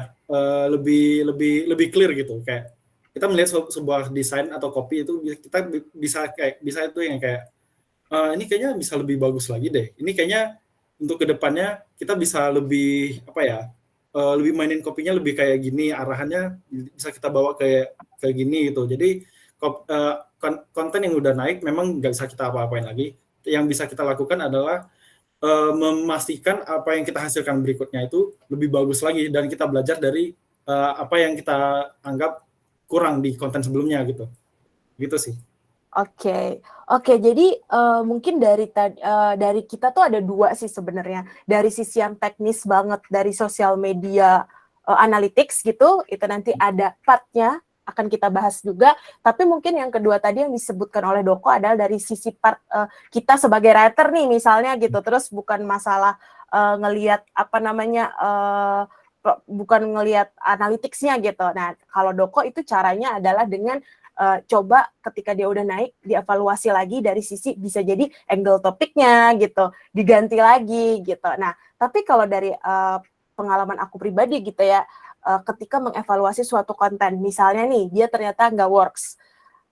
lebih clear gitu, kayak kita melihat sebuah desain atau copy itu kita bisa itu yang kayak ini kayaknya bisa lebih bagus lagi deh. Ini kayaknya untuk kedepannya kita bisa lebih apa ya, lebih mainin kopinya lebih kayak gini, arahannya bisa kita bawa kayak gini gitu. Jadi konten yang udah naik memang nggak bisa kita apa-apain lagi. Yang bisa kita lakukan adalah memastikan apa yang kita hasilkan berikutnya itu lebih bagus lagi, dan kita belajar dari apa yang kita anggap kurang di konten sebelumnya gitu sih. Oke, jadi mungkin dari kita tuh ada 2 sih sebenarnya. Dari sisi yang teknis banget, dari sosial media analytics gitu, itu nanti ada part-nya akan kita bahas juga. Tapi mungkin yang kedua tadi yang disebutkan oleh Doko adalah dari sisi part kita sebagai writer nih misalnya gitu. Terus bukan masalah ngelihat bukan ngelihat analytics-nya gitu. Nah, kalau Doko itu caranya adalah dengan coba ketika dia udah naik, dievaluasi lagi dari sisi bisa jadi angle topiknya gitu, diganti lagi gitu. Nah, tapi kalau dari pengalaman aku pribadi gitu ya, ketika mengevaluasi suatu konten, misalnya nih, dia ternyata nggak works.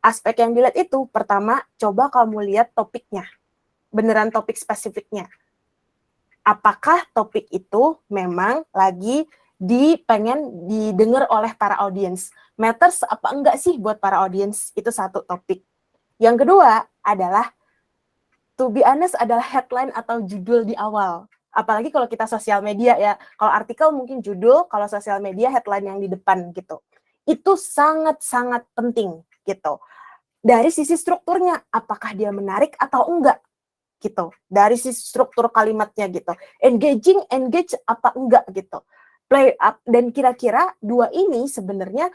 Aspek yang dilihat itu, pertama, coba kamu lihat topiknya, beneran topik spesifiknya. Apakah topik itu memang lagi pengen didengar oleh para audiens. Matters apa enggak sih buat para audiens? Itu satu topik. Yang kedua adalah, to be honest, adalah headline atau judul di awal. Apalagi kalau kita sosial media ya. Kalau artikel mungkin judul, kalau sosial media headline yang di depan gitu. Itu sangat-sangat penting gitu. Dari sisi strukturnya, apakah dia menarik atau enggak gitu. Dari sisi struktur kalimatnya gitu. Engage apa enggak gitu. Play up, dan kira-kira dua ini sebenarnya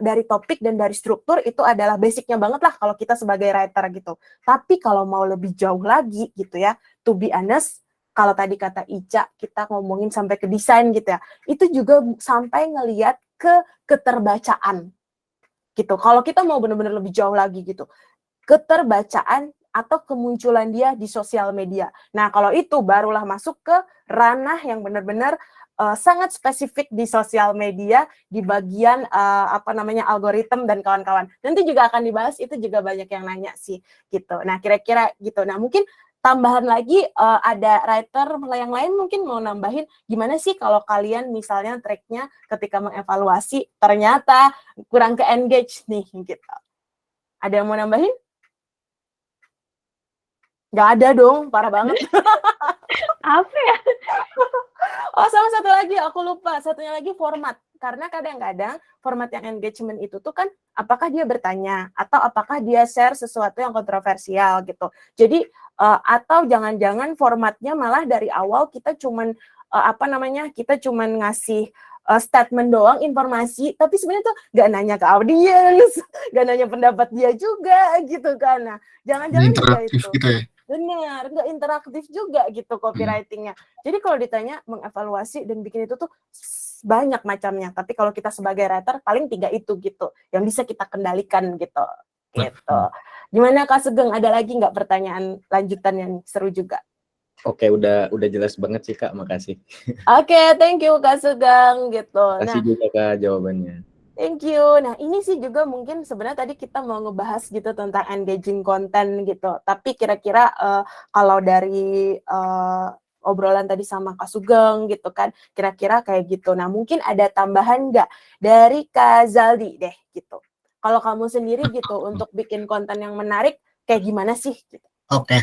dari topik dan dari struktur itu adalah basicnya banget lah kalau kita sebagai writer gitu. Tapi kalau mau lebih jauh lagi gitu ya, to be honest, kalau tadi kata Ica, kita ngomongin sampai ke desain gitu ya, itu juga sampai ngelihat ke keterbacaan gitu. Kalau kita mau benar-benar lebih jauh lagi gitu, keterbacaan atau kemunculan dia di sosial media. Nah, kalau itu barulah masuk ke ranah yang benar-benar sangat spesifik di sosial media, di bagian algoritma dan kawan-kawan. Nanti juga akan dibahas, itu juga banyak yang nanya sih gitu. Nah, kira-kira gitu. Nah, mungkin tambahan lagi ada writer yang lain mungkin mau nambahin gimana sih kalau kalian misalnya tracknya ketika mengevaluasi ternyata kurang ke engage nih gitu. Ada yang mau nambahin? Nggak ada dong, parah banget. Apa ya? Oh, sama satu lagi, aku lupa. Satunya lagi format. Karena kadang-kadang format yang engagement itu tuh kan apakah dia bertanya atau apakah dia share sesuatu yang kontroversial gitu. Jadi atau jangan-jangan formatnya malah dari awal kita cuman kita cuman ngasih statement doang, informasi, tapi sebenarnya tuh nggak nanya ke audiens, nggak nanya pendapat dia juga gitu kan. Nah, jangan-jangan juga interaktif itu. gitu ya. Benar, nggak interaktif juga gitu copywriting-nya. Jadi kalau ditanya mengevaluasi dan bikin itu tuh banyak macamnya. Tapi kalau kita sebagai writer paling 3 itu gitu yang bisa kita kendalikan gitu. Gitu. Gimana Kak Sugeng? Ada lagi nggak pertanyaan lanjutannya nih? Seru juga. Oke, udah jelas banget sih Kak, makasih. Oke, thank you Kak Sugeng gitu. Makasih juga Kak jawabannya. Thank you. Nah, ini sih juga mungkin sebenarnya tadi kita mau ngebahas gitu tentang engaging content gitu. Tapi kira-kira kalau dari obrolan tadi sama Kak Sugeng gitu kan, kira-kira kayak gitu. Nah, mungkin ada tambahan nggak dari Kak Zaldi deh gitu. Kalau kamu sendiri gitu untuk bikin konten yang menarik, kayak gimana sih? Gitu. Oke,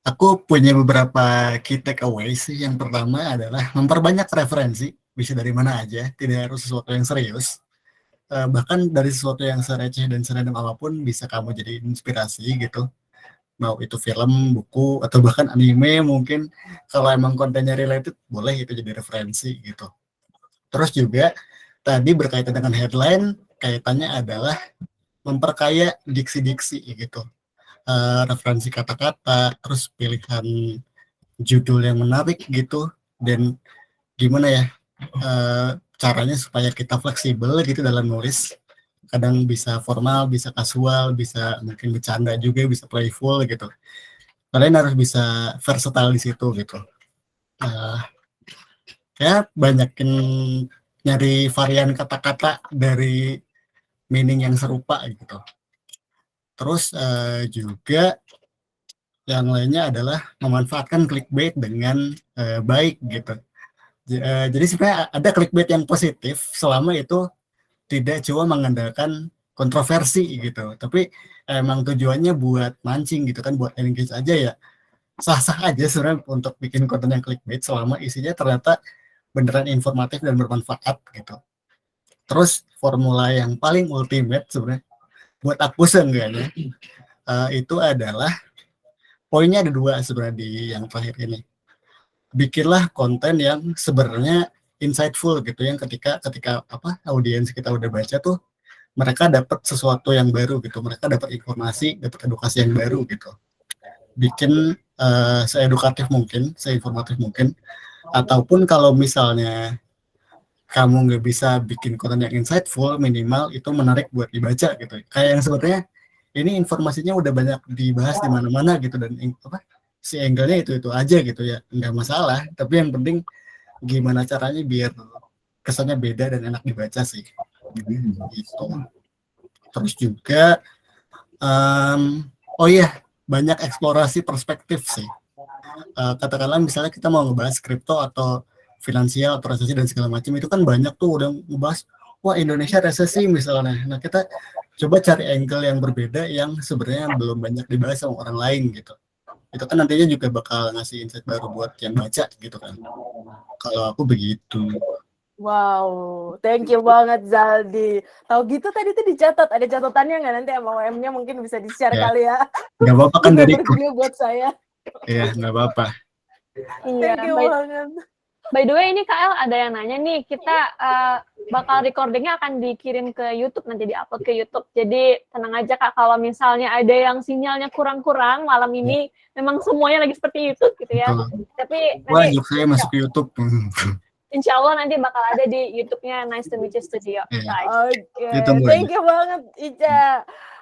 aku punya beberapa key takeaway sih. Yang pertama adalah memperbanyak referensi, bisa dari mana aja, tidak harus sesuatu yang serius. Bahkan dari sesuatu yang sereceh dan serandom apapun bisa kamu jadi inspirasi gitu. Mau itu film, buku, atau bahkan anime mungkin. Kalau emang kontennya related, boleh itu jadi referensi gitu. Terus juga tadi berkaitan dengan headline, kaitannya adalah memperkaya diksi-diksi gitu. Referensi kata-kata, terus pilihan judul yang menarik gitu, dan gimana ya caranya supaya kita fleksibel gitu dalam nulis. Kadang bisa formal, bisa kasual, bisa mungkin bercanda juga, bisa playful gitu. Kalian harus bisa versatile di situ gitu. Ya banyakin nyari varian kata-kata dari meaning yang serupa gitu. Terus juga yang lainnya adalah memanfaatkan clickbait dengan baik gitu. Jadi sebenarnya ada clickbait yang positif selama itu tidak cuma mengandalkan kontroversi gitu, tapi emang tujuannya buat mancing gitu kan, buat engage aja ya. Sah-sah aja sebenarnya untuk bikin konten yang clickbait selama isinya ternyata beneran informatif dan bermanfaat gitu. Terus formula yang paling ultimate sebenarnya buat aku seenggaknya itu adalah poinnya ada 2 sebenarnya di yang terakhir ini. Bikinlah konten yang sebenarnya insightful gitu, yang ketika audiens kita udah baca tuh mereka dapat sesuatu yang baru gitu, mereka dapat informasi, dapat edukasi yang baru gitu. Bikin seedukatif mungkin, seinformatif mungkin, ataupun kalau misalnya kamu nggak bisa bikin konten yang insightful, minimal itu menarik buat dibaca gitu. Kayak yang sebenarnya ini informasinya udah banyak dibahas di mana-mana gitu, dan si angle-nya itu aja gitu ya, nggak masalah. Tapi yang penting gimana caranya biar kesannya beda dan enak dibaca sih. Gitu. Terus juga banyak eksplorasi perspektif sih. Katakanlah misalnya kita mau ngebahas kripto atau finansial atau resesi dan segala macam, itu kan banyak tuh udah ngebahas, wah Indonesia resesi misalnya. Nah kita coba cari angle yang berbeda yang sebenarnya belum banyak dibahas sama orang lain gitu. Itu kan nantinya juga bakal ngasih insight baru buat yang baca gitu kan. Kalau aku begitu. Wow, thank you banget Zaldi. Tahu gitu tadi tuh dicatat, ada catatannya nggak nanti sama OM-nya mungkin bisa di-share Ya, kali ya. nggak apa-apa kan Udah dari berguna buat saya. ya nggak apa-apa. Iya, Thank you by, banget. by the way ini KL ada yang nanya nih, kita bakal recordingnya akan dikirim ke YouTube, nanti di-upload ke YouTube. Jadi tenang aja Kak, kalau misalnya ada yang sinyalnya kurang-kurang malam ini, memang semuanya lagi seperti itu gitu ya. Betul. Tapi Wah, nanti saya masuk ke YouTube. insya Allah nanti bakal ada di YouTube-nya Nice to Meet You Studio. Iya. Right. Oke, Ditunggu thank aja. you banget Ica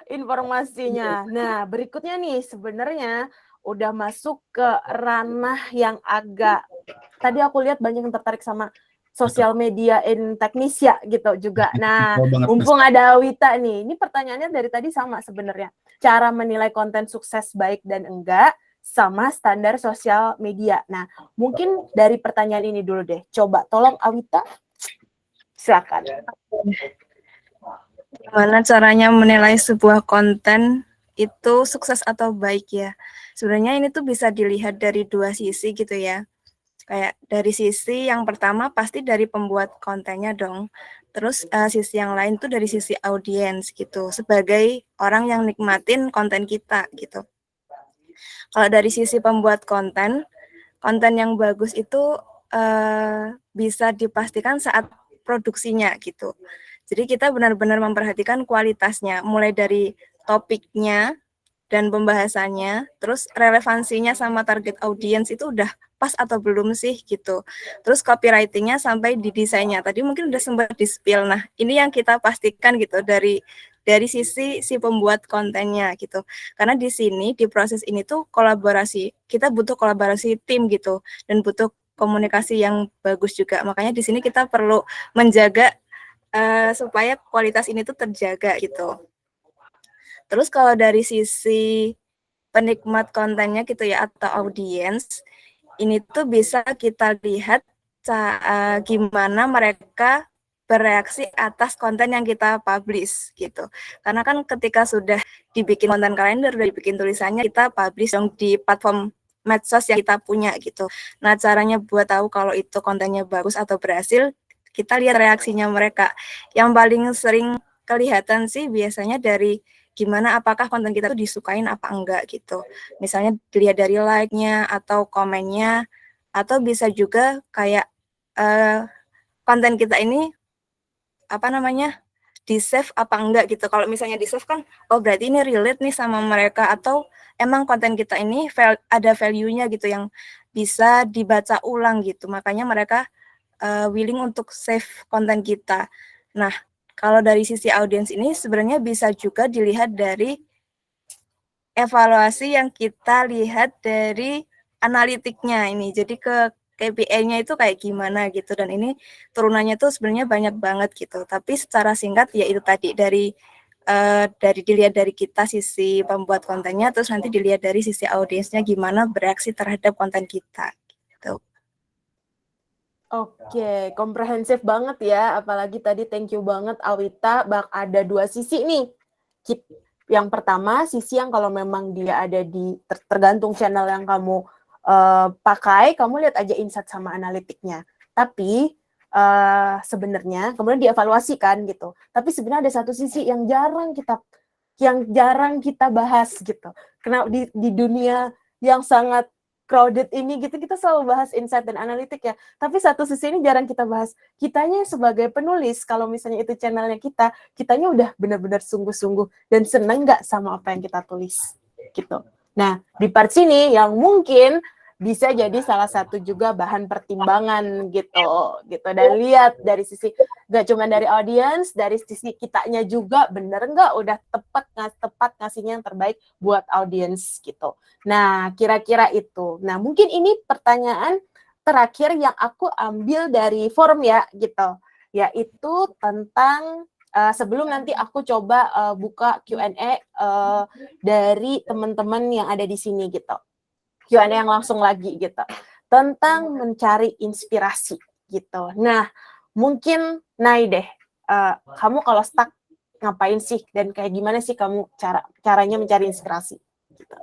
informasinya. Nah, berikutnya nih sebenarnya udah masuk ke ranah yang agak, tadi aku lihat banyak yang tertarik sama sosial media in teknis ya gitu juga. Nah, Betul banget, Mas. mumpung ada Wita nih, ini pertanyaannya dari tadi sama sebenarnya. Cara menilai konten sukses baik dan enggak sama standar sosial media. Nah, mungkin dari pertanyaan ini dulu deh. Coba tolong Awita, silakan. Gimana caranya menilai sebuah konten itu sukses atau baik ya? Sebenarnya ini tuh bisa dilihat dari dua sisi gitu ya. Kayak dari sisi yang pertama pasti dari pembuat kontennya dong. Terus sisi yang lain tuh dari sisi audiens gitu. Sebagai orang yang nikmatin konten kita gitu. Kalau dari sisi pembuat konten yang bagus itu bisa dipastikan saat produksinya gitu. Jadi kita benar-benar memperhatikan kualitasnya, mulai dari topiknya dan pembahasannya, terus relevansinya sama target audiens itu udah pas atau belum sih gitu. Terus copywriting-nya sampai di desainnya. Tadi mungkin udah sempat di-spill. Nah, ini yang kita pastikan gitu dari sisi si pembuat kontennya gitu. Karena di sini di proses ini tuh kolaborasi. Kita butuh kolaborasi tim gitu dan butuh komunikasi yang bagus juga. Makanya di sini kita perlu menjaga supaya kualitas ini tuh terjaga gitu. Terus kalau dari sisi penikmat kontennya gitu ya atau audiens, ini tuh bisa kita lihat gimana mereka bereaksi atas konten yang kita publish gitu. Karena kan ketika sudah dibikin konten kalender, udah dibikin tulisannya, kita publish dong di platform medsos yang kita punya gitu. Nah, caranya buat tahu kalau itu kontennya bagus atau berhasil, kita lihat reaksinya mereka. Yang paling sering kelihatan sih biasanya dari gimana apakah konten kita tuh disukain apa enggak gitu. Misalnya dilihat dari like-nya atau komennya, atau bisa juga kayak konten kita ini apa namanya di-save apa enggak gitu. Kalau misalnya di-save kan, oh berarti ini relate nih sama mereka, atau emang konten kita ini ada value-nya gitu yang bisa dibaca ulang gitu. Makanya mereka willing untuk save konten kita. Nah, kalau dari sisi audiens ini sebenarnya bisa juga dilihat dari evaluasi yang kita lihat dari analitiknya ini. Jadi ke KPI-nya itu kayak gimana gitu, dan ini turunannya tuh sebenarnya banyak banget gitu. Tapi secara singkat ya itu tadi dari dilihat dari kita sisi pembuat kontennya, terus nanti dilihat dari sisi audiensnya gimana bereaksi terhadap konten kita gitu. Oke, komprehensif banget ya. Apalagi tadi thank you banget Awita. Ada dua sisi nih. Yang pertama, sisi yang kalau memang dia ada di tergantung channel yang kamu pakai, kamu lihat aja insight sama analitiknya. Tapi sebenarnya kemudian dievaluasi kan gitu. Tapi sebenarnya ada satu sisi yang jarang kita bahas gitu. Karena di dunia yang sangat crowded ini gitu, kita selalu bahas insight dan analitik ya. Tapi satu sisi ini jarang kita bahas. Kitanya sebagai penulis, kalau misalnya itu channelnya kitanya udah benar-benar sungguh-sungguh dan seneng nggak sama apa yang kita tulis gitu. Nah, di part sini yang mungkin bisa jadi salah satu juga bahan pertimbangan gitu. Dan lihat dari sisi nggak cuma dari audiens, dari sisi kitanya juga bener nggak udah tepat ngasihnya yang terbaik buat audiens gitu. Nah, kira-kira itu. Nah, mungkin ini pertanyaan terakhir yang aku ambil dari forum ya gitu, yaitu tentang sebelum nanti aku coba buka Q&A dari teman-teman yang ada di sini gitu. Q&A yang langsung lagi gitu. tentang mencari inspirasi gitu. Nah, mungkin Nay deh, kamu kalau stuck ngapain sih dan kayak gimana sih kamu caranya mencari inspirasi? Gitu.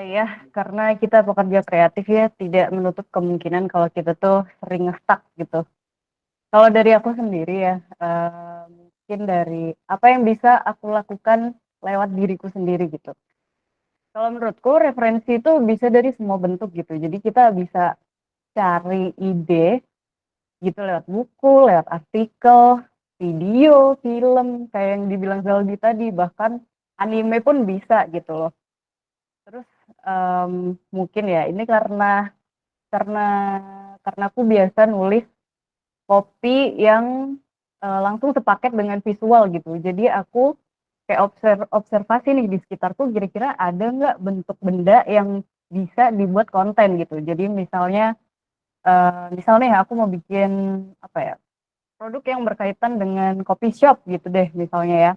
Ya, karena kita pekerja kreatif ya, tidak menutup kemungkinan kalau kita tuh sering stuck gitu. Kalau dari aku sendiri ya, mungkin dari apa yang bisa aku lakukan lewat diriku sendiri gitu. Kalau menurutku referensi itu bisa dari semua bentuk gitu. Jadi kita bisa cari ide gitu lewat buku, lewat artikel, video, film, kayak yang dibilang Zaldi tadi, bahkan anime pun bisa gitu loh. Terus mungkin ya ini karena aku biasa nulis copy yang langsung sepaket dengan visual gitu. Jadi aku kayak observasi nih di sekitarku, kira-kira ada nggak bentuk benda yang bisa dibuat konten gitu. Jadi misalnya aku mau bikin apa ya, produk yang berkaitan dengan coffee shop gitu deh misalnya ya.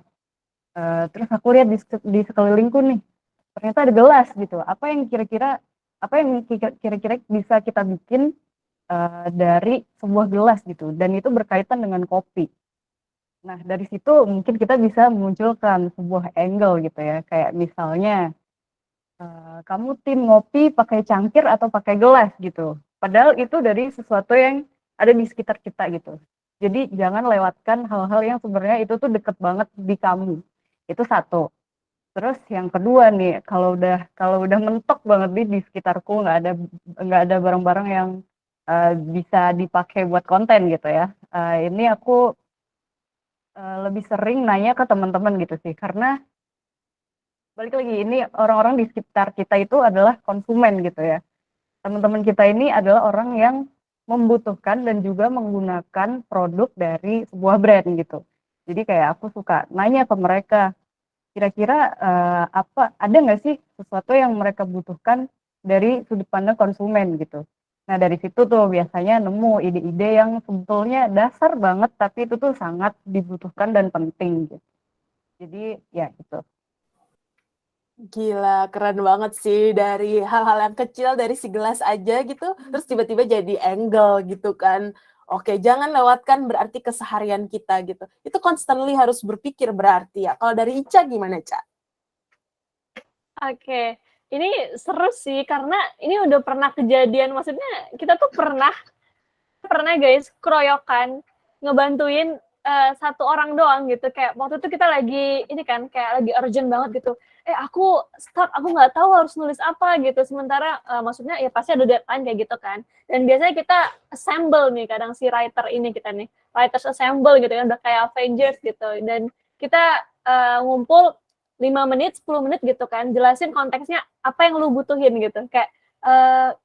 Terus aku lihat di sekelilingku nih, ternyata ada gelas gitu. Apa yang kira-kira bisa kita bikin dari sebuah gelas gitu, dan itu berkaitan dengan kopi. Nah, dari situ mungkin kita bisa memunculkan sebuah angle gitu ya, kayak misalnya kamu tim ngopi pakai cangkir atau pakai gelas gitu. Padahal itu dari sesuatu yang ada di sekitar kita gitu. Jadi jangan lewatkan hal-hal yang sebenarnya itu tuh deket banget di kamu. Itu satu. Terus yang kedua nih, kalau udah mentok banget di sekitarku, nggak ada barang-barang yang bisa dipakai buat konten gitu ya. Ini aku lebih sering nanya ke teman-teman gitu sih, karena balik lagi ini orang-orang di sekitar kita itu adalah konsumen gitu ya. Teman-teman kita ini adalah orang yang membutuhkan dan juga menggunakan produk dari sebuah brand gitu. Jadi kayak aku suka nanya ke mereka, kira-kira ada nggak sih sesuatu yang mereka butuhkan dari sudut pandang konsumen gitu. Nah dari situ tuh biasanya nemu ide-ide yang sebetulnya dasar banget, tapi itu tuh sangat dibutuhkan dan penting gitu. Jadi ya gitu. Gila, keren banget sih, dari hal-hal yang kecil, dari si gelas aja gitu, terus tiba-tiba jadi angle gitu kan. Oke, jangan lewatkan berarti keseharian kita gitu. Itu constantly harus berpikir berarti ya. Kalau dari Ica gimana, Ca? Oke, ini seru sih karena ini udah pernah kejadian, maksudnya kita tuh pernah guys keroyokan ngebantuin satu orang doang gitu, kayak waktu itu kita lagi ini kan kayak lagi urgent banget gitu, aku stuck, aku nggak tahu harus nulis apa gitu, sementara maksudnya ya pasti ada deadline kayak gitu kan, dan biasanya kita assemble nih kadang si writer ini kita nih writers assemble gitu kan, udah kayak Avengers gitu, dan kita ngumpul 5 menit 10 menit gitu kan, jelasin konteksnya apa yang lu butuhin gitu, kayak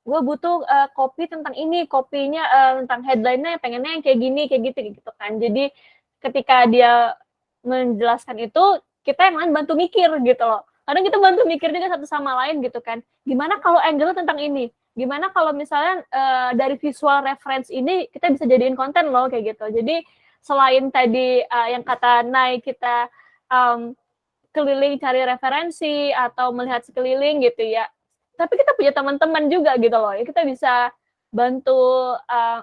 gue butuh kopi tentang ini, kopinya tentang headline-nya pengennya yang kayak gini, kayak gitu kan. Jadi ketika dia menjelaskan itu, kita yang lain bantu mikir gitu loh. Kadang kita bantu mikir juga satu sama lain gitu kan. Gimana kalau angle tentang ini? Gimana kalau misalnya dari visual reference ini kita bisa jadiin konten loh kayak gitu. Jadi selain tadi yang kata Nay, kita keliling cari referensi atau melihat sekeliling gitu ya, tapi kita punya teman-teman juga gitu loh, ya kita bisa bantu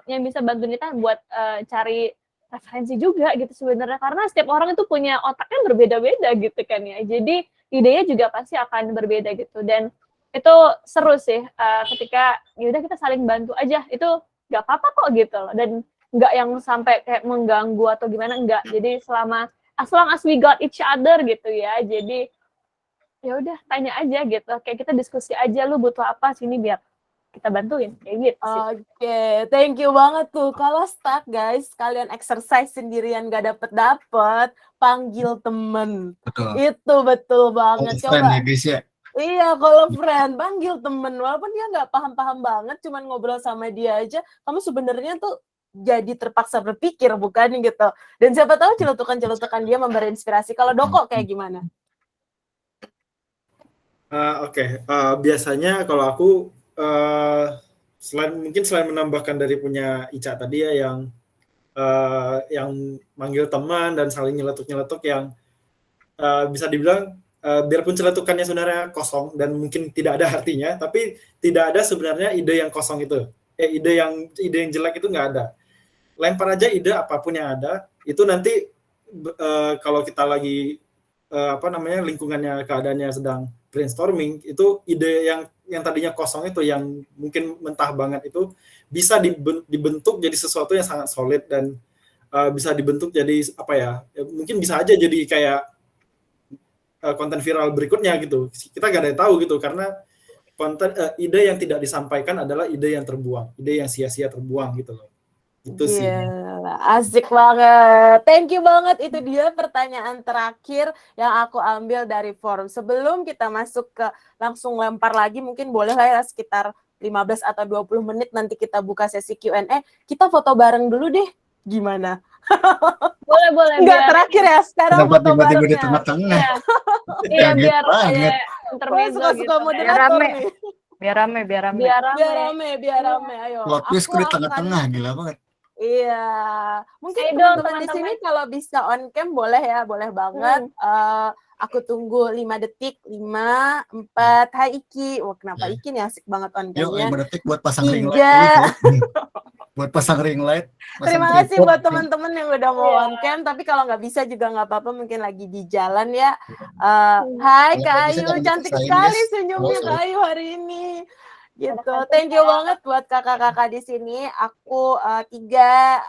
yang bisa bantu kita buat cari referensi juga gitu sebenarnya, karena setiap orang itu punya otaknya berbeda-beda gitu kan ya, jadi idenya juga pasti akan berbeda gitu, dan itu seru sih ketika yaudah kita saling bantu aja, itu nggak apa-apa kok gitu loh, dan nggak yang sampai kayak mengganggu atau gimana, enggak. Jadi selama as long as we got each other gitu ya, jadi ya udah tanya aja gitu, kayak kita diskusi aja, lu butuh apa sini biar kita bantuin kayak gitu sih. Oke, thank you banget tuh. Kalau stuck guys, kalian exercise sendirian gak dapet, panggil temen. Betul. Itu betul banget. Friend Coba. ya guys ya. Iya, kalau friend, panggil temen. Walaupun dia nggak paham-paham banget, cuman ngobrol sama dia aja, kamu sebenarnya tuh jadi terpaksa berpikir, bukan gitu. Dan siapa tahu celutukan-celutukan dia memberi inspirasi. Kalau Doko kayak gimana? Oke. Biasanya kalau aku selain menambahkan dari punya Ica tadi ya, yang manggil teman dan saling nyeletuk yang bisa dibilang biarpun celetukannya sebenarnya kosong dan mungkin tidak ada artinya, tapi tidak ada sebenarnya ide yang kosong itu. Ide yang jelek itu nggak ada. Lempar aja ide apapun yang ada, itu nanti kalau kita lagi lingkungannya keadaannya sedang brainstorming, itu ide yang tadinya kosong itu, yang mungkin mentah banget itu bisa dibentuk jadi sesuatu yang sangat solid dan bisa dibentuk jadi mungkin bisa aja jadi kayak konten viral berikutnya gitu. Kita nggak ada yang tahu gitu, karena ide yang tidak disampaikan adalah ide yang terbuang, ide yang sia-sia terbuang gitu loh. Itu sih. Gila, asik banget. Thank you banget. Itu dia pertanyaan terakhir yang aku ambil dari forum. Sebelum kita masuk ke langsung lempar lagi, mungkin boleh lah ya sekitar 15 atau 20 menit nanti kita buka sesi Q&A. Kita foto bareng dulu deh. Gimana? Boleh. Enggak, terakhir ya. Sekarang Kenapa foto tiba-tiba di barengnya. tengah-tengah? Iya, Kaget biar banget. kayak Wah, intermezzo suka-suka gitu. moderator rame. nih. Biar rame. Biar Biar rame. rame. Ayo. Plot twist Aku di akan tengah-tengah, gila banget. Iya, mungkin Ayo dong, teman-teman di teman-teman. sini kalau bisa on cam boleh ya, boleh banget. Aku tunggu 5 detik, 5, 4, hai Iki. Wah, kenapa Ya. Iki nih asik banget on Yuk, cam-nya. 5 detik buat pasang ring light 3. dulu. Buat pasang ring light. pasang Terima kasih tripod. buat teman-teman yang udah mau Iya. on cam, tapi kalau nggak bisa juga nggak apa-apa, mungkin lagi di jalan ya. Hai Kalau Kak nggak bisa, Ayu, jangan cantik dipaksain, sekali guys. senyumnya Halo. Kak Ayu hari ini. Gitu. Thank you banget buat kakak-kakak di sini. Aku 3.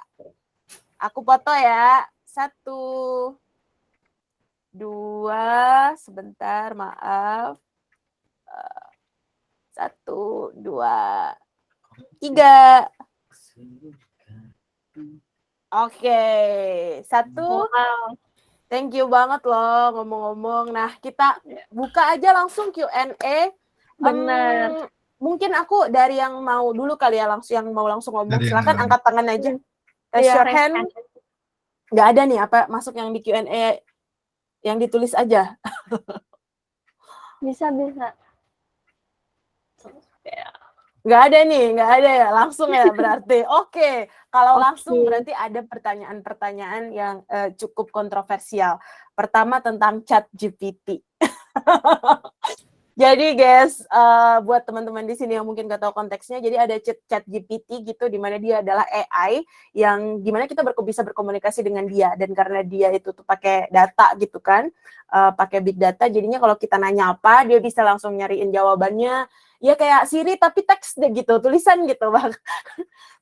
Aku foto ya. 1, 2, sebentar, maaf. 1, 2, 3. Oke, 1. Wow. Thank you banget loh ngomong-ngomong. Nah, kita buka aja langsung Q&A. Bener. Mungkin aku dari yang mau dulu kali ya, yang mau langsung ngomong. Dari yang Silakan mana? angkat tangan aja. Raise Iya, your raise hand. hand. Nggak ada nih apa masuk yang di Q&A yang ditulis aja. Bisa. Nggak ada nih, nggak ada ya. Langsung ya berarti. Oke, kalau langsung berarti ada pertanyaan-pertanyaan yang cukup kontroversial. Pertama tentang ChatGPT. Jadi guys, buat teman-teman di sini yang mungkin nggak tahu konteksnya, jadi ada ChatGPT gitu, di mana dia adalah AI yang gimana kita bisa berkomunikasi dengan dia, dan karena dia itu tuh pakai data gitu kan, pakai big data, jadinya kalau kita nanya apa, dia bisa langsung nyariin jawabannya, ya kayak Siri tapi teks deh gitu, tulisan gitu bang,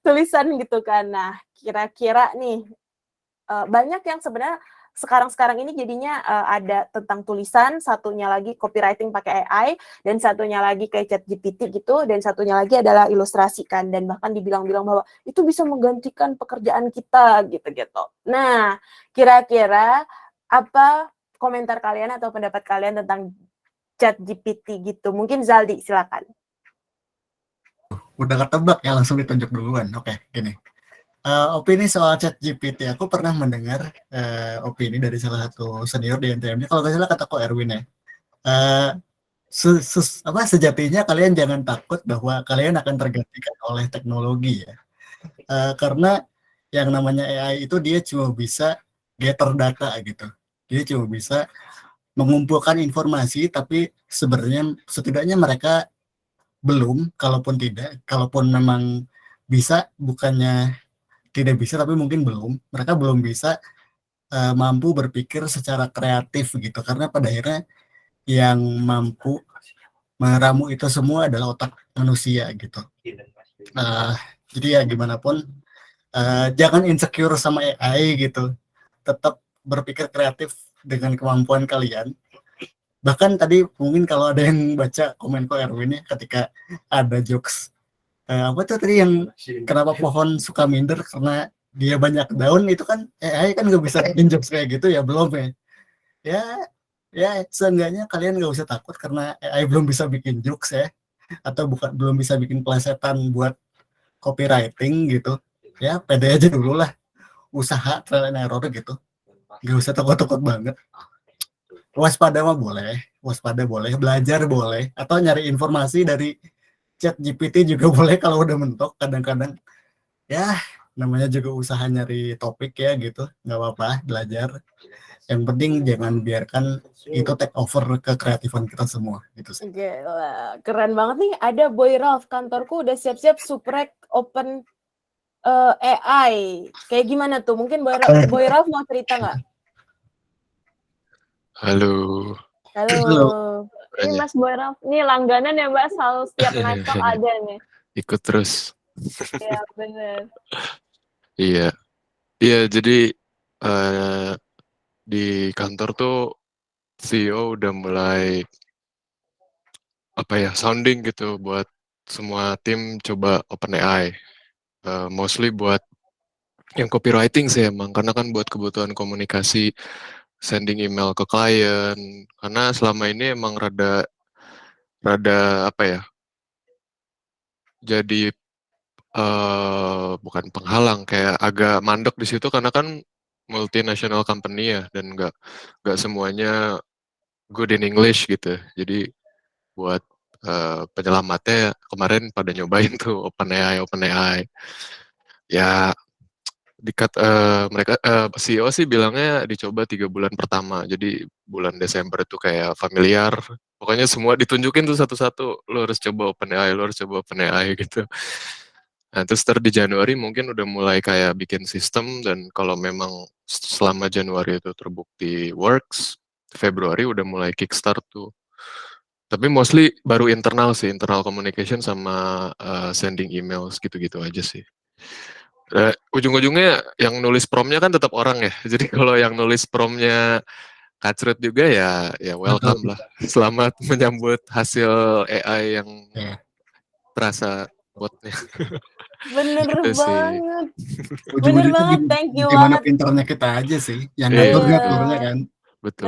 tulisan gitu kan. Nah, kira-kira nih banyak yang sebenarnya sekarang ini jadinya ada tentang tulisan, satunya lagi copywriting pakai AI, dan satunya lagi kayak ChatGPT gitu, dan satunya lagi adalah ilustrasi kan, dan bahkan dibilang-bilang bahwa itu bisa menggantikan pekerjaan kita gitu-gitu. Nah, kira-kira apa komentar kalian atau pendapat kalian tentang ChatGPT gitu? Mungkin Zaldi, silakan. Udah ketebak ya, langsung ditunjuk duluan. Oke, gini. Opini soal ChatGPT, aku pernah mendengar opini dari salah satu senior di NTM. Kalau nggak salah kata Ko Erwin ya. Sejatinya kalian jangan takut bahwa kalian akan tergantikan oleh teknologi ya. Karena yang namanya AI itu dia cuma bisa gather data gitu. Dia cuma bisa mengumpulkan informasi, tapi sebenarnya setidaknya mereka belum, kalaupun memang bisa, bukannya tidak bisa, tapi mungkin mereka belum bisa mampu berpikir secara kreatif gitu, karena pada akhirnya yang mampu meramu itu semua adalah otak manusia gitu. Jadi ya gimana pun jangan insecure sama AI gitu, tetap berpikir kreatif dengan kemampuan kalian. Bahkan tadi mungkin kalau ada yang baca komen Ko Erwin ya, ketika ada jokes apa tuh tadi yang kenapa pohon suka minder karena dia banyak daun, itu kan AI kan nggak bisa bikin jokes kayak gitu ya, belum ya seenggaknya kalian nggak usah takut karena AI belum bisa bikin jokes ya, atau belum bisa bikin plesetan buat copywriting gitu ya. Pede aja dulu lah, usaha trial and error gitu, nggak usah takut-takut banget. Waspada boleh, belajar boleh, atau nyari informasi dari ChatGPT juga boleh kalau udah mentok. Kadang-kadang ya namanya juga usaha nyari topik ya gitu, nggak apa-apa belajar. Yang penting jangan biarkan itu take over ke kreatifan kita semua gitu sih. Gila, keren banget nih. Ada Boy Ralph, kantorku udah siap-siap suprek open AI. Kayak gimana tuh? Mungkin Boy Ralph mau cerita nggak? Halo. Halo. Halo. Ini Mas Boy Ralph, nih langganan ya Mbak, selalu setiap Night Talk ada nih. Ikut terus. Iya bener. Iya. Iya, jadi di kantor tuh CEO udah mulai sounding gitu buat semua tim coba OpenAI. Mostly buat yang copywriting sih emang, karena kan buat kebutuhan komunikasi, sending email ke klien. Karena selama ini emang rada jadi bukan penghalang, kayak agak mandek di situ karena kan multinational company ya, dan nggak semuanya good in English gitu. Jadi buat penyelamatnya kemarin pada nyobain tuh OpenAI. Ya mereka CEO sih bilangnya dicoba 3 bulan pertama. Jadi bulan Desember itu kayak familiar. Pokoknya semua ditunjukin tuh satu-satu. Lo harus coba OpenAI gitu. Nah, terus di Januari mungkin udah mulai kayak bikin sistem, dan kalau memang selama Januari itu terbukti works, Februari udah mulai kickstart tuh. Tapi mostly baru internal sih, internal communication sama sending emails gitu-gitu aja sih. Ujung-ujungnya yang nulis prompt-nya kan tetap orang ya. Jadi kalau yang nulis prompt-nya kacrut juga ya welcome lah. Selamat menyambut hasil AI yang terasa botnya. Bener Gitu sih. banget. Bener Ujung-ujungnya banget, thank you gimana banget. pinternya kita aja sih, yang Iya. ngatur-ngaturnya kan. Betul.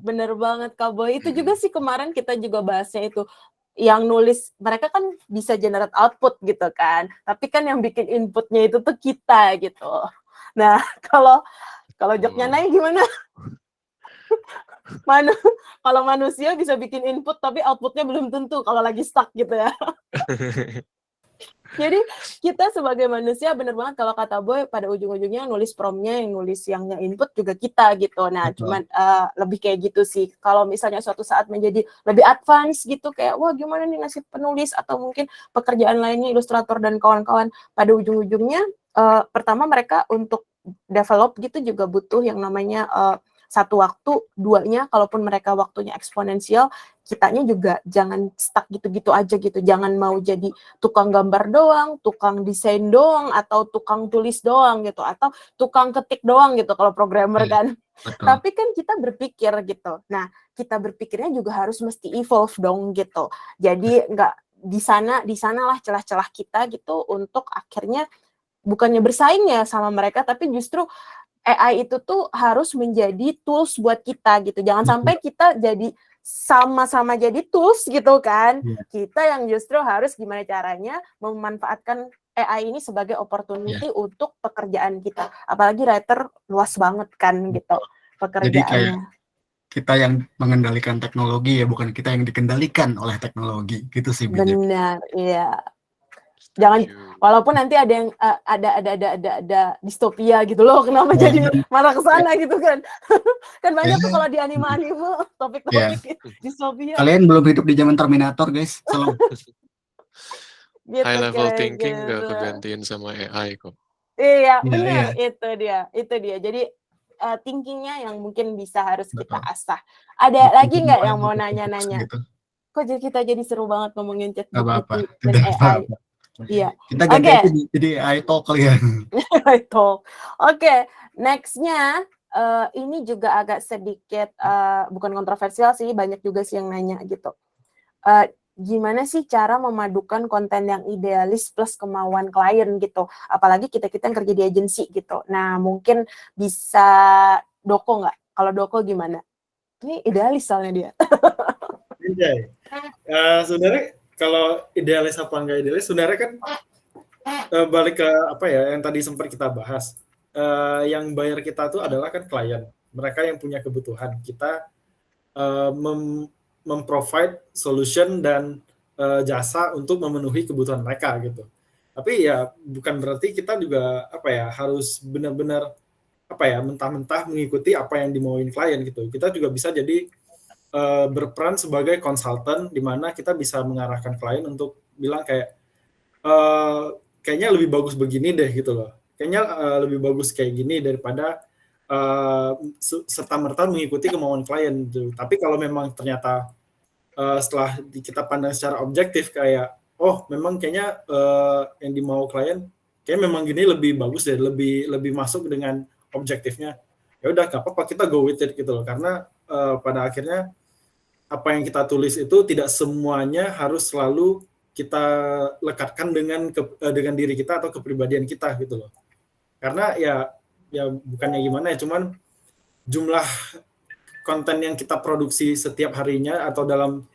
Bener banget Kak Boy. Itu juga sih kemarin kita juga bahasnya itu. Yang nulis, mereka kan bisa generate output gitu kan. Tapi kan yang bikin inputnya itu tuh kita gitu. Nah, kalau joknya naik gimana? Kalau manusia bisa bikin input tapi outputnya belum tentu kalau lagi stuck gitu ya. Jadi kita sebagai manusia bener banget kalau kata Boy, pada ujung-ujungnya nulis prompt-nya, yang nulis yang input juga kita gitu. Nah, Betul. cuman lebih kayak gitu sih. Kalau misalnya suatu saat menjadi lebih advance gitu, kayak wah gimana nih nasib penulis atau mungkin pekerjaan lainnya, ilustrator dan kawan-kawan, pada ujung-ujungnya pertama mereka untuk develop gitu juga butuh yang namanya satu waktu, duanya kalaupun mereka waktunya eksponensial, kitanya juga jangan stuck gitu-gitu aja gitu. Jangan mau jadi tukang gambar doang, tukang desain doang, atau tukang tulis doang gitu, atau tukang ketik doang gitu kalau programmer kan. Betul. Tapi kan kita berpikir gitu. Nah, kita berpikirnya juga harus mesti evolve dong gitu. Jadi nggak di sanalah celah-celah kita gitu untuk akhirnya bukannya bersaing ya sama mereka, tapi justru AI itu tuh harus menjadi tools buat kita gitu. Jangan sampai kita jadi sama-sama jadi tools gitu kan. Iya. Kita yang justru harus gimana caranya memanfaatkan AI ini sebagai opportunity untuk pekerjaan kita. Apalagi writer luas banget kan gitu Jadi pekerjaannya. kayak kita yang mengendalikan teknologi ya, bukan kita yang dikendalikan oleh teknologi gitu sih bijak. Benar, iya. Jangan, walaupun nanti ada yang ada distopia gitu loh, kenapa jadi marah ke sana gitu kan. Kan banyak tuh kalau di anime-anime topik-topik distopia. Kalian belum hidup di zaman Terminator, guys. Selalu. Gitu, High level kayak thinking nggak gitu. kegantiin sama AI kok. Iya, Iya, benar, iya. itu dia. Jadi thinkingnya yang mungkin bisa harus kita Betul. asah. Ada lagi nggak yang mau Gitu. nanya-nanya? Kok kita jadi seru banget ngomongin Gak ChatGPT apa-apa. dan Tidak AI? apa-apa. Iya. Kita ganti aja jadi AI talk kali ya. Oke, nextnya ini juga agak sedikit bukan kontroversial sih, banyak juga sih yang nanya gitu. Gimana sih cara memadukan konten yang idealis plus kemauan klien gitu? Apalagi kita yang kerja di agensi gitu. Nah, mungkin bisa Doko nggak? Kalau Doko gimana? Ini idealis soalnya dia. Sebenarnya kalau idealis apa nggak idealis, sebenarnya kan balik ke apa ya yang tadi sempat kita bahas. Yang bayar kita tuh adalah kan klien. Mereka yang punya kebutuhan. Kita memprovide solution dan jasa untuk memenuhi kebutuhan mereka gitu. Tapi ya bukan berarti kita juga harus benar-benar mentah-mentah mengikuti apa yang dimauin klien gitu. Kita juga bisa jadi berperan sebagai konsultan di mana kita bisa mengarahkan klien untuk bilang kayak kayaknya lebih bagus begini deh gitu loh. Kayaknya lebih bagus kayak gini daripada serta-merta mengikuti kemauan klien gitu. Tapi kalau memang ternyata setelah kita pandang secara objektif kayak memang kayaknya yang dimau klien kayak memang gini lebih bagus deh, lebih masuk dengan objektifnya. Ya udah nggak apa-apa, kita go with it gitu loh. Karena pada akhirnya apa yang kita tulis itu tidak semuanya harus selalu kita lekatkan dengan diri kita atau kepribadian kita gitu loh. Karena ya bukannya gimana ya, cuman jumlah konten yang kita produksi setiap harinya atau dalam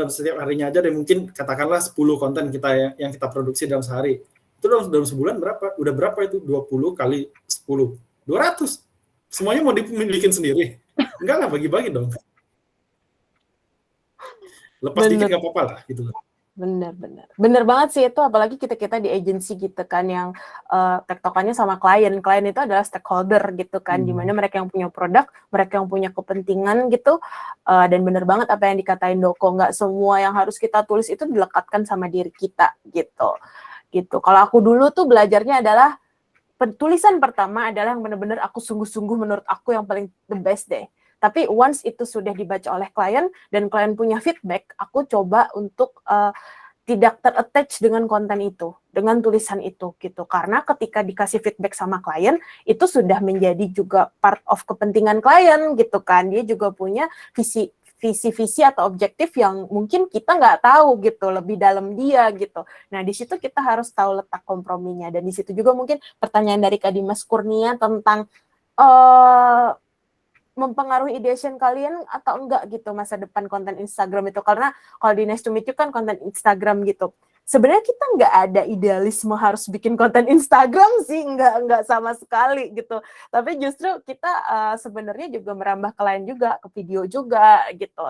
setiap harinya aja deh, mungkin katakanlah 10 konten kita yang kita produksi dalam sehari. Itu dalam sebulan berapa? Udah berapa itu? 20 kali 10. 200. Semuanya mau dibikin sendiri. Enggak lah, bagi-bagi dong. Lepas dikit nggak apa-apa lah gitu. Bener banget sih itu, apalagi kita di agensi gitu kan yang tektokannya sama klien itu adalah stakeholder gitu kan, dimana mereka yang punya produk, mereka yang punya kepentingan gitu, dan bener banget apa yang dikatain Doko, nggak semua yang harus kita tulis itu dilekatkan sama diri kita gitu. Kalau aku dulu tuh belajarnya adalah tulisan pertama adalah yang bener-bener aku sungguh-sungguh menurut aku yang paling the best deh. Tapi once itu sudah dibaca oleh klien dan klien punya feedback, aku coba untuk tidak ter-attach dengan konten itu, dengan tulisan itu gitu. Karena ketika dikasih feedback sama klien, itu sudah menjadi juga part of kepentingan klien gitu kan. Dia juga punya visi atau objektif yang mungkin kita nggak tahu gitu, lebih dalam dia gitu. Nah, di situ kita harus tahu letak komprominya. Dan di situ juga mungkin pertanyaan dari Kak Dimas Kurnia tentang mempengaruhi ideation kalian atau enggak gitu masa depan konten Instagram itu. Karena kalau di Nice to Meet You kan konten Instagram gitu. Sebenarnya kita nggak ada idealisme harus bikin konten Instagram sih, nggak sama sekali gitu. Tapi justru kita sebenarnya juga merambah ke lain juga, ke video juga gitu.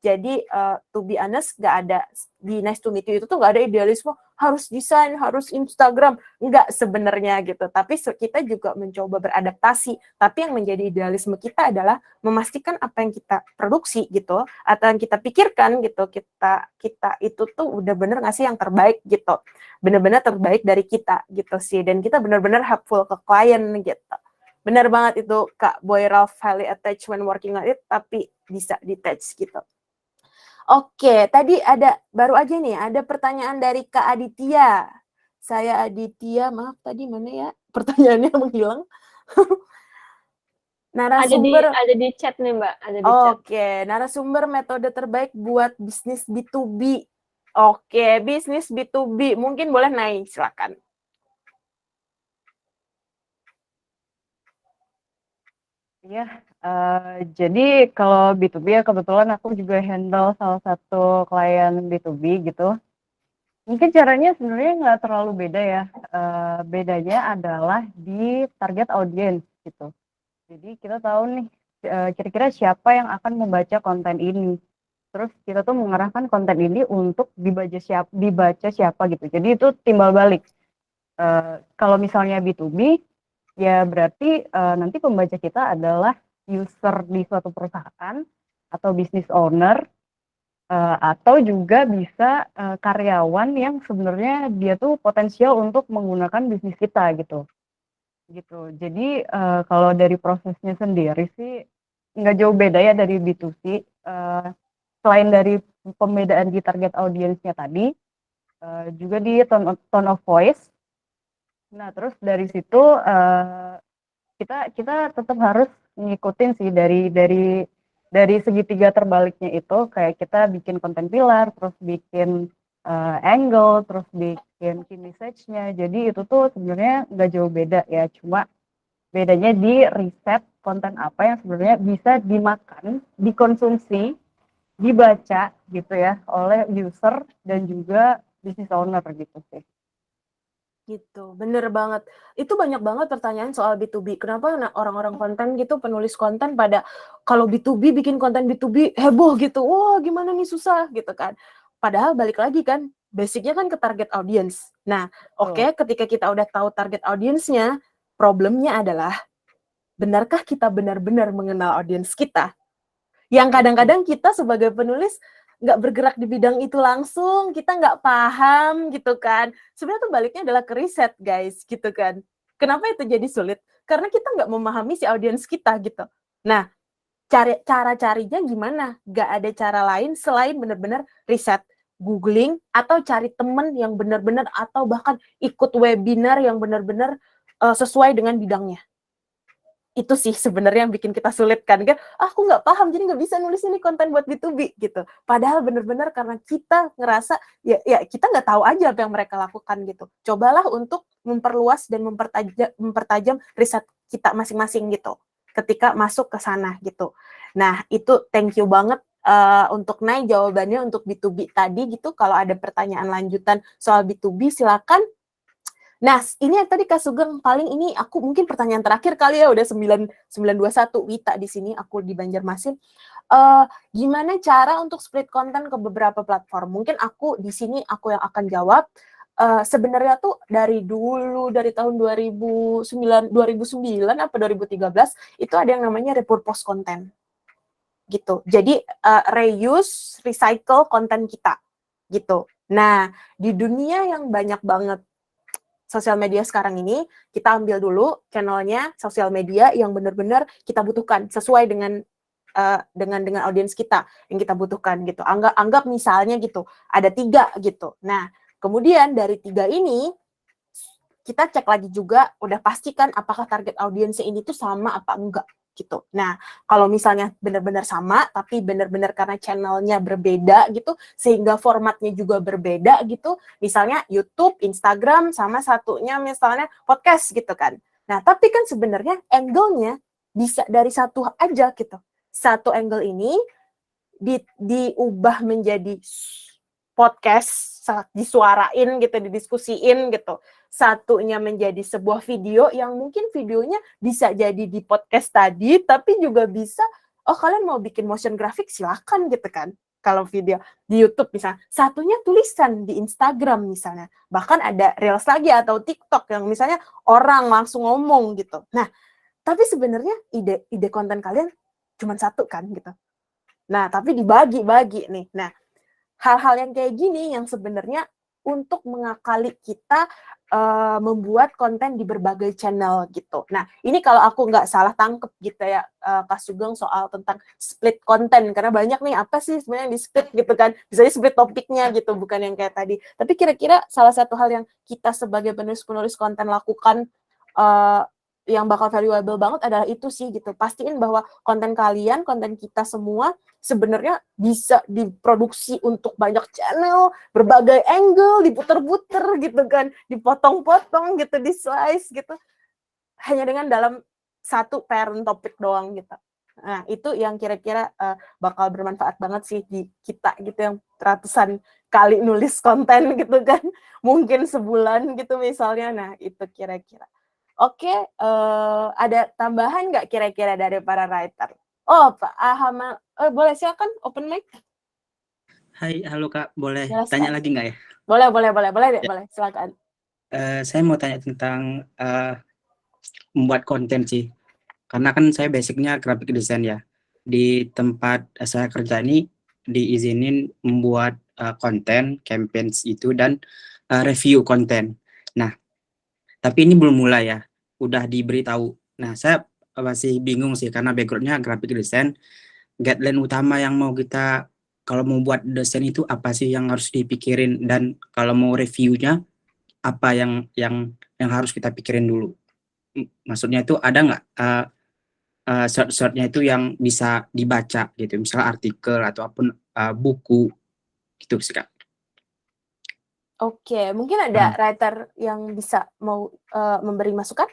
Jadi to be honest, nggak ada di Nice to Meet You itu tuh nggak ada idealisme harus desain, harus Instagram, nggak sebenarnya gitu. Tapi kita juga mencoba beradaptasi. Tapi yang menjadi idealisme kita adalah memastikan apa yang kita produksi gitu, atau yang kita pikirkan gitu, kita itu tuh udah bener nggak sih yang terbaik gitu, bener-bener terbaik dari kita gitu sih, dan kita bener-bener helpful ke klien gitu. Bener banget itu Kak Boy Ralph, highly attached when working on it, tapi bisa detach gitu. Oke, tadi baru aja nih, ada pertanyaan dari Kak Aditya. Saya Aditya, maaf tadi mana ya pertanyaannya menghilang. Narasumber ada di chat nih Mbak, ada di chat. Oke, narasumber metode terbaik buat bisnis B2B. Oke, bisnis B2B, mungkin boleh naik, silakan. Iya, jadi kalau B2B ya kebetulan aku juga handle salah satu klien B2B gitu. Mungkin caranya sebenarnya nggak terlalu beda ya. Bedanya adalah di target audience gitu. Jadi kita tahu nih kira-kira siapa yang akan membaca konten ini. Terus kita tuh mengarahkan konten ini untuk dibaca siapa gitu. Jadi itu timbal balik. Kalau misalnya B2B, ya berarti nanti pembaca kita adalah user di suatu perusahaan atau business owner, atau juga bisa karyawan yang sebenarnya dia tuh potensial untuk menggunakan bisnis kita gitu. Jadi kalau dari prosesnya sendiri sih nggak jauh beda ya dari B2C. Selain dari pembedaan di target audience-nya tadi, juga di tone of voice. Nah, terus dari situ kita tetap harus ngikutin sih dari segitiga terbaliknya itu, kayak kita bikin konten pilar, terus bikin angle, terus bikin key message-nya. Jadi itu tuh sebenarnya nggak jauh beda ya, cuma bedanya di riset konten apa yang sebenarnya bisa dimakan, dikonsumsi, dibaca gitu ya oleh user dan juga business owner gitu sih. Gitu, bener banget. Itu banyak banget pertanyaan soal B2B. Kenapa orang-orang konten gitu, penulis konten pada kalau B2B bikin konten B2B heboh gitu. Wah, gimana nih susah gitu kan. Padahal balik lagi kan, basicnya kan ke target audience. Nah, Betul. oke, ketika kita udah tahu target audience-nya, problemnya adalah, benarkah kita benar-benar mengenal audience kita? Yang kadang-kadang kita sebagai penulis nggak bergerak di bidang itu langsung, kita nggak paham gitu kan. Sebenarnya tuh baliknya adalah ke riset, guys, gitu kan. Kenapa itu jadi sulit? Karena kita nggak memahami si audiens kita gitu. Nah, cara carinya gimana? Nggak ada cara lain selain benar-benar riset, googling, atau cari temen yang benar-benar, atau bahkan ikut webinar yang benar-benar sesuai dengan bidangnya. Itu sih sebenarnya yang bikin kita sulit kan, aku nggak paham jadi nggak bisa nulis ini konten buat B2B gitu. Padahal benar-benar karena kita ngerasa ya kita nggak tahu aja apa yang mereka lakukan gitu. Cobalah untuk memperluas dan mempertajam riset kita masing-masing gitu ketika masuk ke sana gitu. Nah itu thank you banget untuk Nay jawabannya untuk B2B tadi gitu. Kalau ada pertanyaan lanjutan soal B2B silakan. Nah, ini yang tadi Kak Sugeng, paling ini aku mungkin pertanyaan terakhir kali ya, udah 921 Wita di sini, aku di Banjarmasin. Gimana cara untuk split konten ke beberapa platform? Mungkin aku di sini aku yang akan jawab. Sebenarnya tuh dari dulu, dari tahun 2009 apa 2013, itu ada yang namanya repurpose konten. Gitu. Jadi reuse, recycle konten kita. Gitu. Nah, di dunia yang banyak banget sosial media sekarang ini, kita ambil dulu channelnya sosial media yang benar-benar kita butuhkan sesuai dengan audiens kita yang kita butuhkan gitu. Anggap misalnya gitu, ada 3 gitu. Nah, kemudian dari 3 ini kita cek lagi juga, udah pastikan apakah target audiensnya ini tuh sama apa enggak gitu. Nah, kalau misalnya benar-benar sama, tapi benar-benar karena channelnya berbeda gitu, sehingga formatnya juga berbeda gitu, misalnya YouTube, Instagram, sama satunya misalnya podcast gitu kan. Nah, tapi kan sebenarnya angle-nya bisa dari satu aja gitu. Satu angle ini diubah menjadi podcast, disuarain gitu, didiskusiin gitu. Satunya menjadi sebuah video yang mungkin videonya bisa jadi di podcast tadi, tapi juga bisa, kalian mau bikin motion graphic silakan gitu kan. Kalau video di YouTube misalnya, satunya tulisan di Instagram misalnya. Bahkan ada Reels lagi atau TikTok yang misalnya orang langsung ngomong gitu. Nah, tapi sebenarnya ide konten kalian cuma satu kan gitu. Nah, tapi dibagi-bagi nih. Nah, hal-hal yang kayak gini yang sebenarnya untuk mengakali kita membuat konten di berbagai channel gitu. Nah, ini kalau aku nggak salah tangkep gitu ya, Kak Sugeng, soal tentang split konten. Karena banyak nih, apa sih sebenarnya yang di-split gitu kan. Bisa di-split topiknya gitu, bukan yang kayak tadi. Tapi kira-kira salah satu hal yang kita sebagai penulis-penulis konten lakukan yang bakal valuable banget adalah itu sih gitu. Pastiin bahwa konten kalian, konten kita semua sebenarnya bisa diproduksi untuk banyak channel, berbagai angle, diputer-puter gitu kan, dipotong-potong gitu, di-slice gitu. Hanya dengan dalam satu parent topik doang gitu. Nah, itu yang kira-kira bakal bermanfaat banget sih di kita gitu yang ratusan kali nulis konten gitu kan. Mungkin sebulan gitu misalnya. Nah, itu kira-kira. Oke, ada tambahan nggak kira-kira dari para writer? Oh, Pak Ahmad, boleh silakan open mic. Hai, halo Kak, boleh Jelas, tanya Kak. lagi nggak ya? Boleh deh, Ya. boleh, silakan. Saya mau tanya tentang membuat konten sih, karena kan saya basicnya graphic design ya. Di tempat saya kerja ini diizinin membuat konten, campaigns itu dan review konten. Nah, tapi ini belum mulai ya, udah diberitahu. Nah, saya masih bingung sih karena backgroundnya graphic design. Guideline utama yang mau kita kalau mau buat desain itu apa sih yang harus dipikirin, dan kalau mau reviewnya apa yang harus kita pikirin dulu. Maksudnya itu ada nggak short-shortnya itu yang bisa dibaca gitu, misalnya artikel ataupun buku gitu sih Kak. Oke, mungkin ada writer yang bisa mau memberi masukan?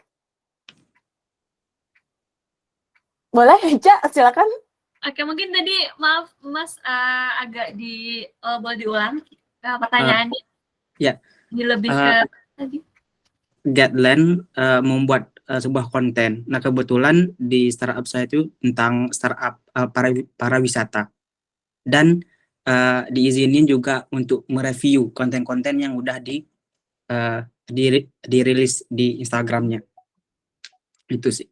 Boleh, Ica, silakan. Oke, mungkin tadi maaf Mas agak boleh diulang pertanyaannya. Ya. Ini lebih ke tadi. Guideline membuat sebuah konten. Nah, kebetulan di startup saya itu tentang startup para wisata. Dan diizinin juga untuk mereview konten-konten yang udah dirilis di Instagramnya. Itu sih.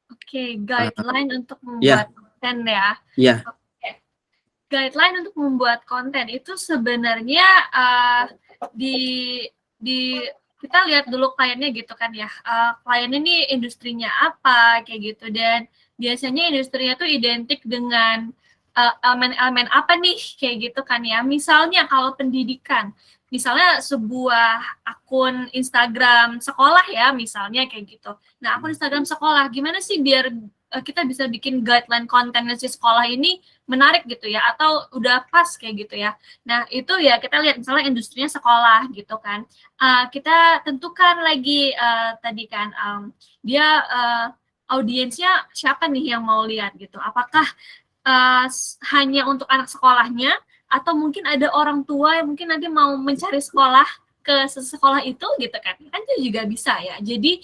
Oke, guideline untuk Ya, membuat konten ya. ya. Oke. Guideline untuk membuat konten itu sebenarnya di kita lihat dulu kliennya gitu kan ya. Kliennya ini industrinya apa kayak gitu, dan biasanya industrinya tuh identik dengan elemen-elemen apa nih kayak gitu kan ya. Misalnya kalau pendidikan, misalnya sebuah akun Instagram sekolah ya, misalnya kayak gitu. Nah, akun Instagram sekolah, gimana sih biar kita bisa bikin guideline kontennya si sekolah ini menarik gitu ya, atau udah pas kayak gitu ya. Nah, itu ya kita lihat misalnya industrinya sekolah gitu kan. Kita tentukan lagi tadi kan, dia audiensnya siapa nih yang mau lihat gitu. Apakah hanya untuk anak sekolahnya, atau mungkin ada orang tua yang mungkin nanti mau mencari sekolah ke sekolah itu gitu kan itu juga bisa ya. Jadi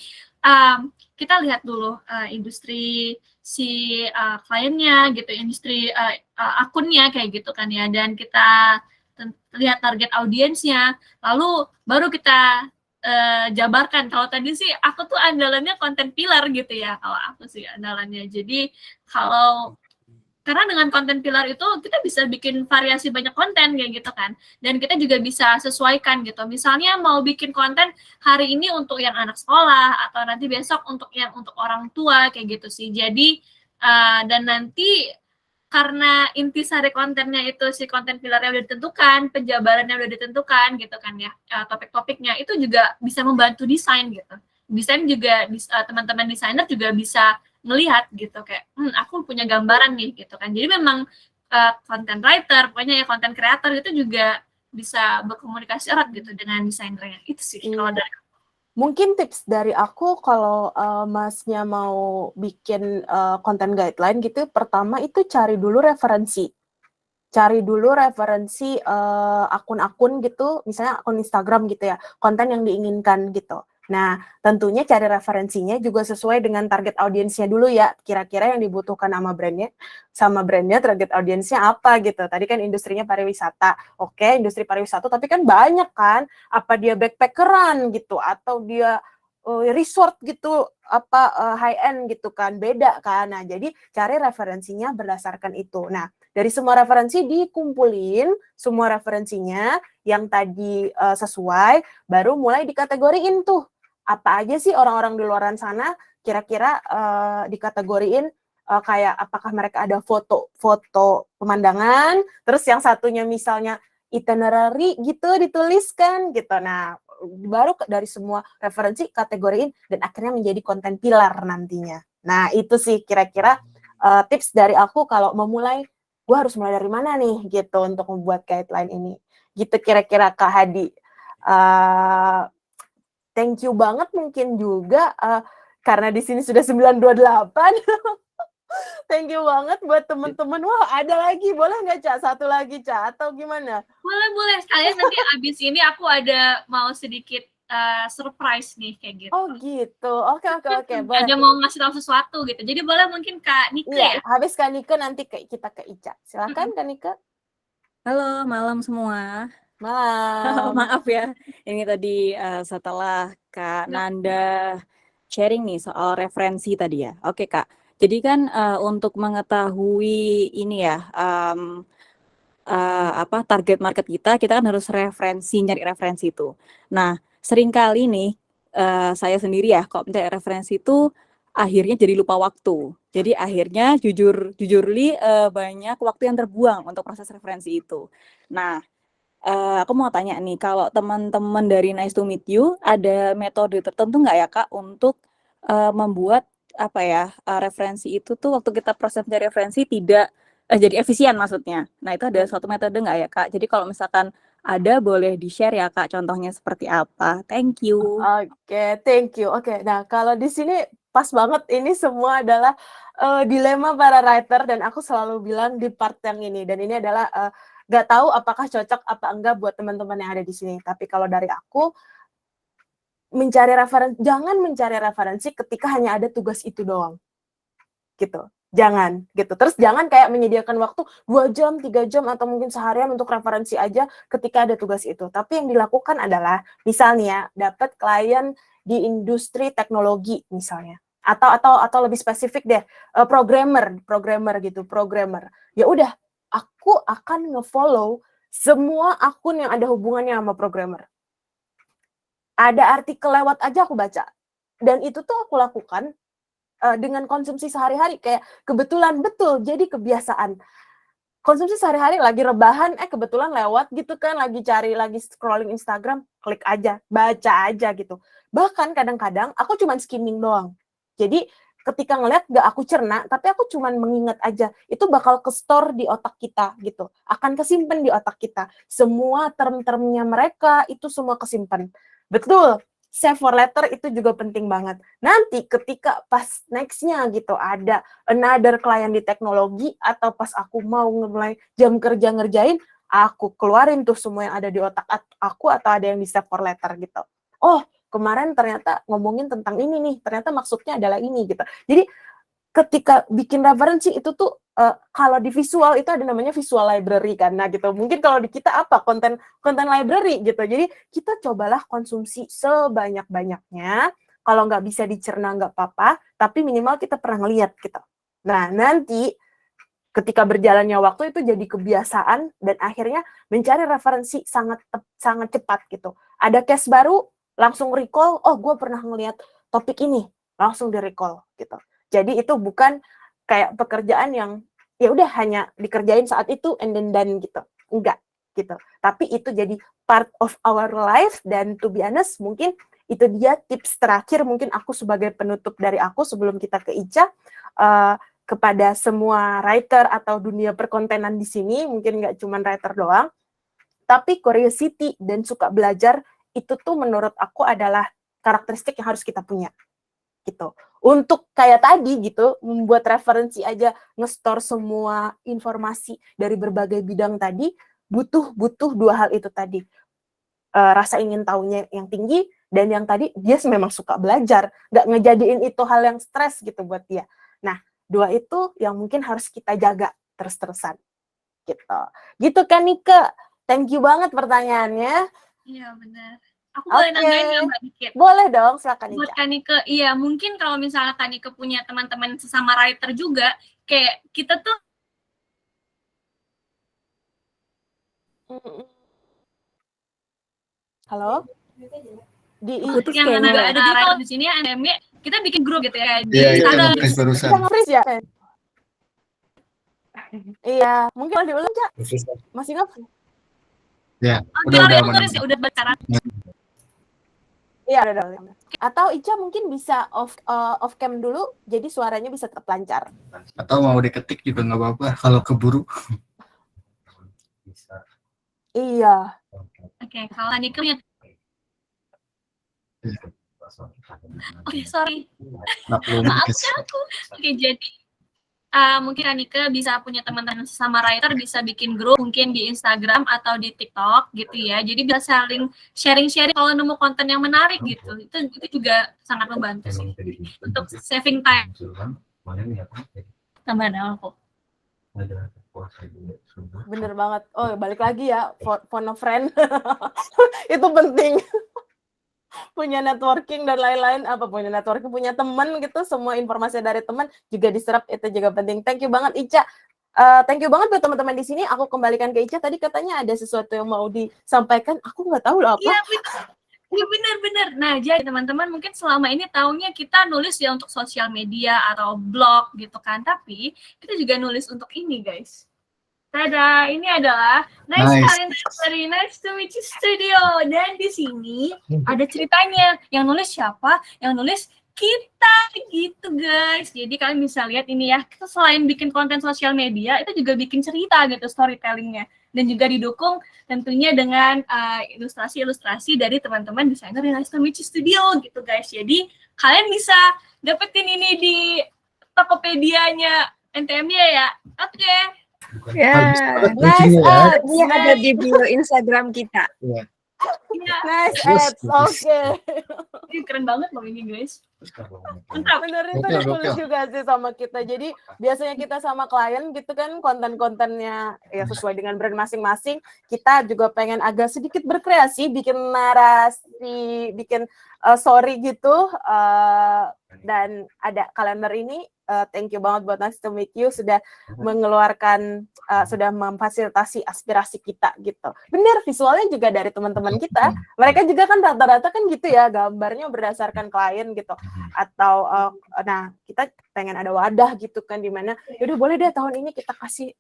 kita lihat dulu industri si kliennya gitu, industri akunnya kayak gitu kan ya, dan kita lihat target audiensnya, lalu baru kita jabarkan. Kalau tadi sih aku tuh andalannya konten pilar gitu ya, kalau aku sih andalannya. Jadi karena dengan konten pilar itu kita bisa bikin variasi banyak konten kayak gitu kan, dan kita juga bisa sesuaikan gitu. Misalnya mau bikin konten hari ini untuk yang anak sekolah, atau nanti besok untuk orang tua kayak gitu sih. Jadi dan nanti karena intisari kontennya itu si konten pilarnya udah ditentukan, penjabarannya udah ditentukan gitu kan ya, topik-topiknya itu juga bisa membantu desain gitu. Desain juga teman-teman desainer juga bisa melihat gitu kayak aku punya gambaran nih gitu kan. Jadi memang content writer, pokoknya ya content creator itu juga bisa berkomunikasi erat gitu dengan desainernya. Itu sih kalau dari mungkin tips dari aku kalau Masnya mau bikin konten guideline gitu, pertama itu cari dulu referensi akun-akun gitu, misalnya akun Instagram gitu ya, konten yang diinginkan gitu. Nah, tentunya cari referensinya juga sesuai dengan target audiensnya dulu ya, kira-kira yang dibutuhkan sama brandnya target audiensnya apa gitu. Tadi kan industrinya pariwisata, oke, industri pariwisata, tapi kan banyak kan, apa dia backpackeran gitu, atau dia resort gitu, high end gitu kan, beda kan. Nah, jadi cari referensinya berdasarkan itu. Nah, dari semua referensi dikumpulin, semua referensinya yang tadi sesuai, baru mulai dikategoriin tuh. Apa aja sih orang-orang di luaran sana kira-kira dikategoriin kayak apakah mereka ada foto pemandangan, terus yang satunya misalnya itinerary gitu dituliskan gitu. Nah, baru dari semua referensi kategoriin dan akhirnya menjadi konten pilar nantinya. Nah, itu sih kira-kira tips dari aku kalau memulai, gue harus mulai dari mana nih gitu untuk membuat guideline ini. Gitu kira-kira Kak Hadi. Thank you banget mungkin juga karena di sini sudah 928. Thank you banget buat teman-teman. Wah, ada lagi. Boleh nggak, Cak? Satu lagi, Cak? Atau gimana? Boleh. Sekalian nanti abis ini aku ada mau sedikit surprise nih kayak gitu. Oh gitu. Oke. Boleh. Ada mau ngasih tahu sesuatu gitu. Jadi boleh mungkin Kak Nike ya? Habis Kak Nike nanti kita ke Ica. Silakan Kak Nike. Halo, malam semua. Malam. Maaf ya, ini tadi setelah Kak Nanda sharing nih soal referensi tadi ya. Oke Kak, jadi kan untuk mengetahui ini ya, target market kita kan harus nyari referensi itu. Nah, seringkali nih saya sendiri ya, kok mencari referensi itu akhirnya jadi lupa waktu. Jadi akhirnya jujur banyak waktu yang terbuang untuk proses referensi itu. Nah, aku mau tanya nih, kalau teman-teman dari Nice to Meet You ada metode tertentu nggak ya Kak untuk membuat referensi itu tuh waktu kita proses mencari referensi tidak jadi efisien maksudnya. Nah, itu ada suatu metode nggak ya Kak? Jadi kalau misalkan ada, boleh di-share ya Kak, contohnya seperti apa? Thank you. Oke, thank you. Oke, nah kalau di sini pas banget, ini semua adalah dilema para writer, dan aku selalu bilang di part yang ini, dan ini adalah nggak tahu apakah cocok apa enggak buat teman-teman yang ada di sini. Tapi kalau dari aku, jangan mencari referensi ketika hanya ada tugas itu doang. Gitu. Jangan gitu. Terus jangan kayak menyediakan waktu 2 jam, 3 jam atau mungkin seharian untuk referensi aja ketika ada tugas itu. Tapi yang dilakukan adalah misalnya dapat klien di industri teknologi misalnya. Atau lebih spesifik deh, programmer gitu. Ya udah, aku akan nge-follow semua akun yang ada hubungannya sama programmer. Ada artikel lewat aja aku baca. Dan itu tuh aku lakukan dengan konsumsi sehari-hari, kayak kebetulan betul jadi kebiasaan. Konsumsi sehari-hari lagi rebahan, kebetulan lewat gitu kan, lagi scrolling Instagram, klik aja, baca aja gitu. Bahkan kadang-kadang aku cuman skimming doang. Jadi ketika ngeliat gak aku cerna, tapi aku cuman mengingat aja, itu bakal ke-store di otak kita gitu. Akan kesimpan di otak kita. Semua term-termnya mereka itu semua kesimpan. Betul. Save for later itu juga penting banget. Nanti ketika pas next-nya gitu ada another klien di teknologi atau pas aku mau mulai jam kerja ngerjain, aku keluarin tuh semua yang ada di otak aku atau ada yang di save for later gitu. Oh, kemarin ternyata ngomongin tentang ini nih, ternyata maksudnya adalah ini gitu. Jadi ketika bikin referensi itu tuh kalau di visual itu ada namanya visual library kan. Nah gitu. Mungkin kalau di kita apa? Konten library gitu. Jadi kita cobalah konsumsi sebanyak-banyaknya. Kalau nggak bisa dicerna nggak apa-apa, tapi minimal kita pernah ngeliat gitu. Nah, nanti ketika berjalannya waktu itu jadi kebiasaan dan akhirnya mencari referensi sangat cepat gitu. Ada case baru, langsung recall, oh gue pernah ngeliat topik ini, langsung di-recall gitu. Jadi itu bukan kayak pekerjaan yang ya udah hanya dikerjain saat itu and then done gitu. Enggak gitu. Tapi itu jadi part of our life dan to be honest mungkin itu dia tips terakhir mungkin aku sebagai penutup dari aku sebelum kita ke Ica kepada semua writer atau dunia perkontenan di sini, mungkin nggak cuma writer doang, tapi curiosity dan suka belajar itu tuh menurut aku adalah karakteristik yang harus kita punya. Gitu. Untuk kayak tadi gitu, membuat referensi aja, nge-store semua informasi dari berbagai bidang tadi, butuh 2 hal itu tadi. Rasa ingin tahunya yang tinggi, dan yang tadi dia memang suka belajar, nggak ngejadiin itu hal yang stres gitu buat dia. Nah, 2 itu yang mungkin harus kita jaga terus-terusan. Gitu. Gitu kan Nike? Thank you banget pertanyaannya. Iya benar. Aku boleh nanyain nggak Mbak dikit? Boleh dong, silakan Buat Ica. Kanike, iya mungkin kalau misalnya Kanike punya teman-teman sesama writer juga, kayak kita tuh Halo? Putus yang kayaknya. nggak ada di kalau di sini NMY, kita bikin grup gitu ya di Iya, itu Instagram. nge-freeze barusan. Bisa nge-freeze ya? Iya, mungkin kalau diulang, Cak. Masih nge-freeze? Ya, Oke, udah aku tulis ya, udah bicara. Iya, udah. Atau Ica mungkin bisa off cam dulu, jadi suaranya bisa tetap lancar. Atau mau diketik juga nggak apa-apa kalau keburu. Iya. Oke, kalau Kanike punya Oke, sorry. Maafkan aku. Oke, jadi mungkin Kanike bisa punya teman-teman sesama writer, bisa bikin grup mungkin di Instagram atau di TikTok gitu ya. Jadi bisa sharing kalau nemu konten yang menarik gitu. Itu juga sangat membantu sih untuk saving time. Tambahan aku. Bener banget. Oh, balik lagi ya, phone a friend. Itu penting. Punya networking dan lain-lain, punya teman gitu, semua informasi dari teman juga diserap, itu juga penting. Thank you banget Ica. Thank you banget buat teman-teman di sini. Aku kembalikan ke Ica. Tadi katanya ada sesuatu yang mau disampaikan. Aku nggak tahu loh apa. Iya benar. Nah, jadi teman-teman mungkin selama ini taunya kita nulis ya untuk sosial media atau blog gitu kan. Tapi kita juga nulis untuk ini, guys. Tada, ini adalah dari Nice to Meet You Studio. Dan di sini ada ceritanya. Yang nulis siapa? Yang nulis kita gitu guys. Jadi kalian bisa lihat ini ya. Kita selain bikin konten sosial media, itu juga bikin cerita gitu storytellingnya. Dan juga didukung tentunya dengan ilustrasi-ilustrasi dari teman-teman desainer di Nice to Meet You Studio gitu guys. Jadi kalian bisa dapetin ini di Tokopedia-nya NTMY ya. Oke. Ya, Nice. ini ada di bio Instagram kita. Iya, Nice Bagus, ads. bagus. Oke. ini keren banget loh ini guys. Mantap. Bener itu Gokil, ditulis gokil. juga sih sama kita. Jadi biasanya kita sama klien gitu kan konten-kontennya ya sesuai dengan brand masing-masing. Kita juga pengen agak sedikit berkreasi, bikin narasi, bikin story gitu. Dan ada kalender ini. Thank you banget buat Nice to Meet You sudah mengeluarkan, sudah memfasilitasi aspirasi kita gitu. Bener, visualnya juga dari teman-teman kita. Mereka juga kan rata-rata kan gitu ya, gambarnya berdasarkan klien gitu. Atau nah kita pengen ada wadah gitu kan, dimana yaudah boleh deh tahun ini kita kasih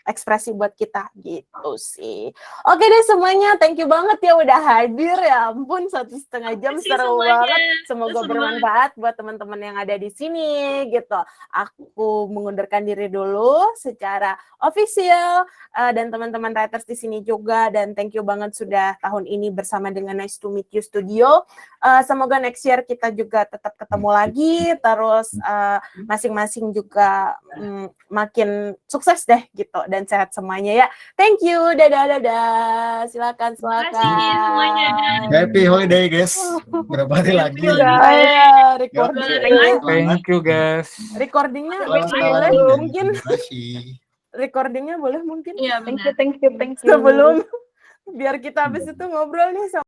ekspresi buat kita gitu sih. Oke deh semuanya, thank you banget ya udah hadir, ya ampun 1,5 jam Makasih seru semuanya. banget. Semoga Seru bermanfaat buat teman-teman yang ada di sini gitu. Aku mengundurkan diri dulu secara official, dan teman-teman writers di sini juga, dan thank you banget sudah tahun ini bersama dengan Nice to Meet You Studio. Semoga next year kita juga tetap ketemu lagi, terus masing-masing juga makin sukses deh gitu dan sehat semuanya ya. Thank you, dadah. Silakan. Terima kasih semuanya. Happy holiday guys. Berapa hari lagi? you, guys. Ayo, recording. Thank you guys. Recordingnya Selamat boleh tahun dan mungkin. terima kasih. Recordingnya boleh mungkin Iya Thank benar. you. sebelum biar kita habis itu ngobrol nih sama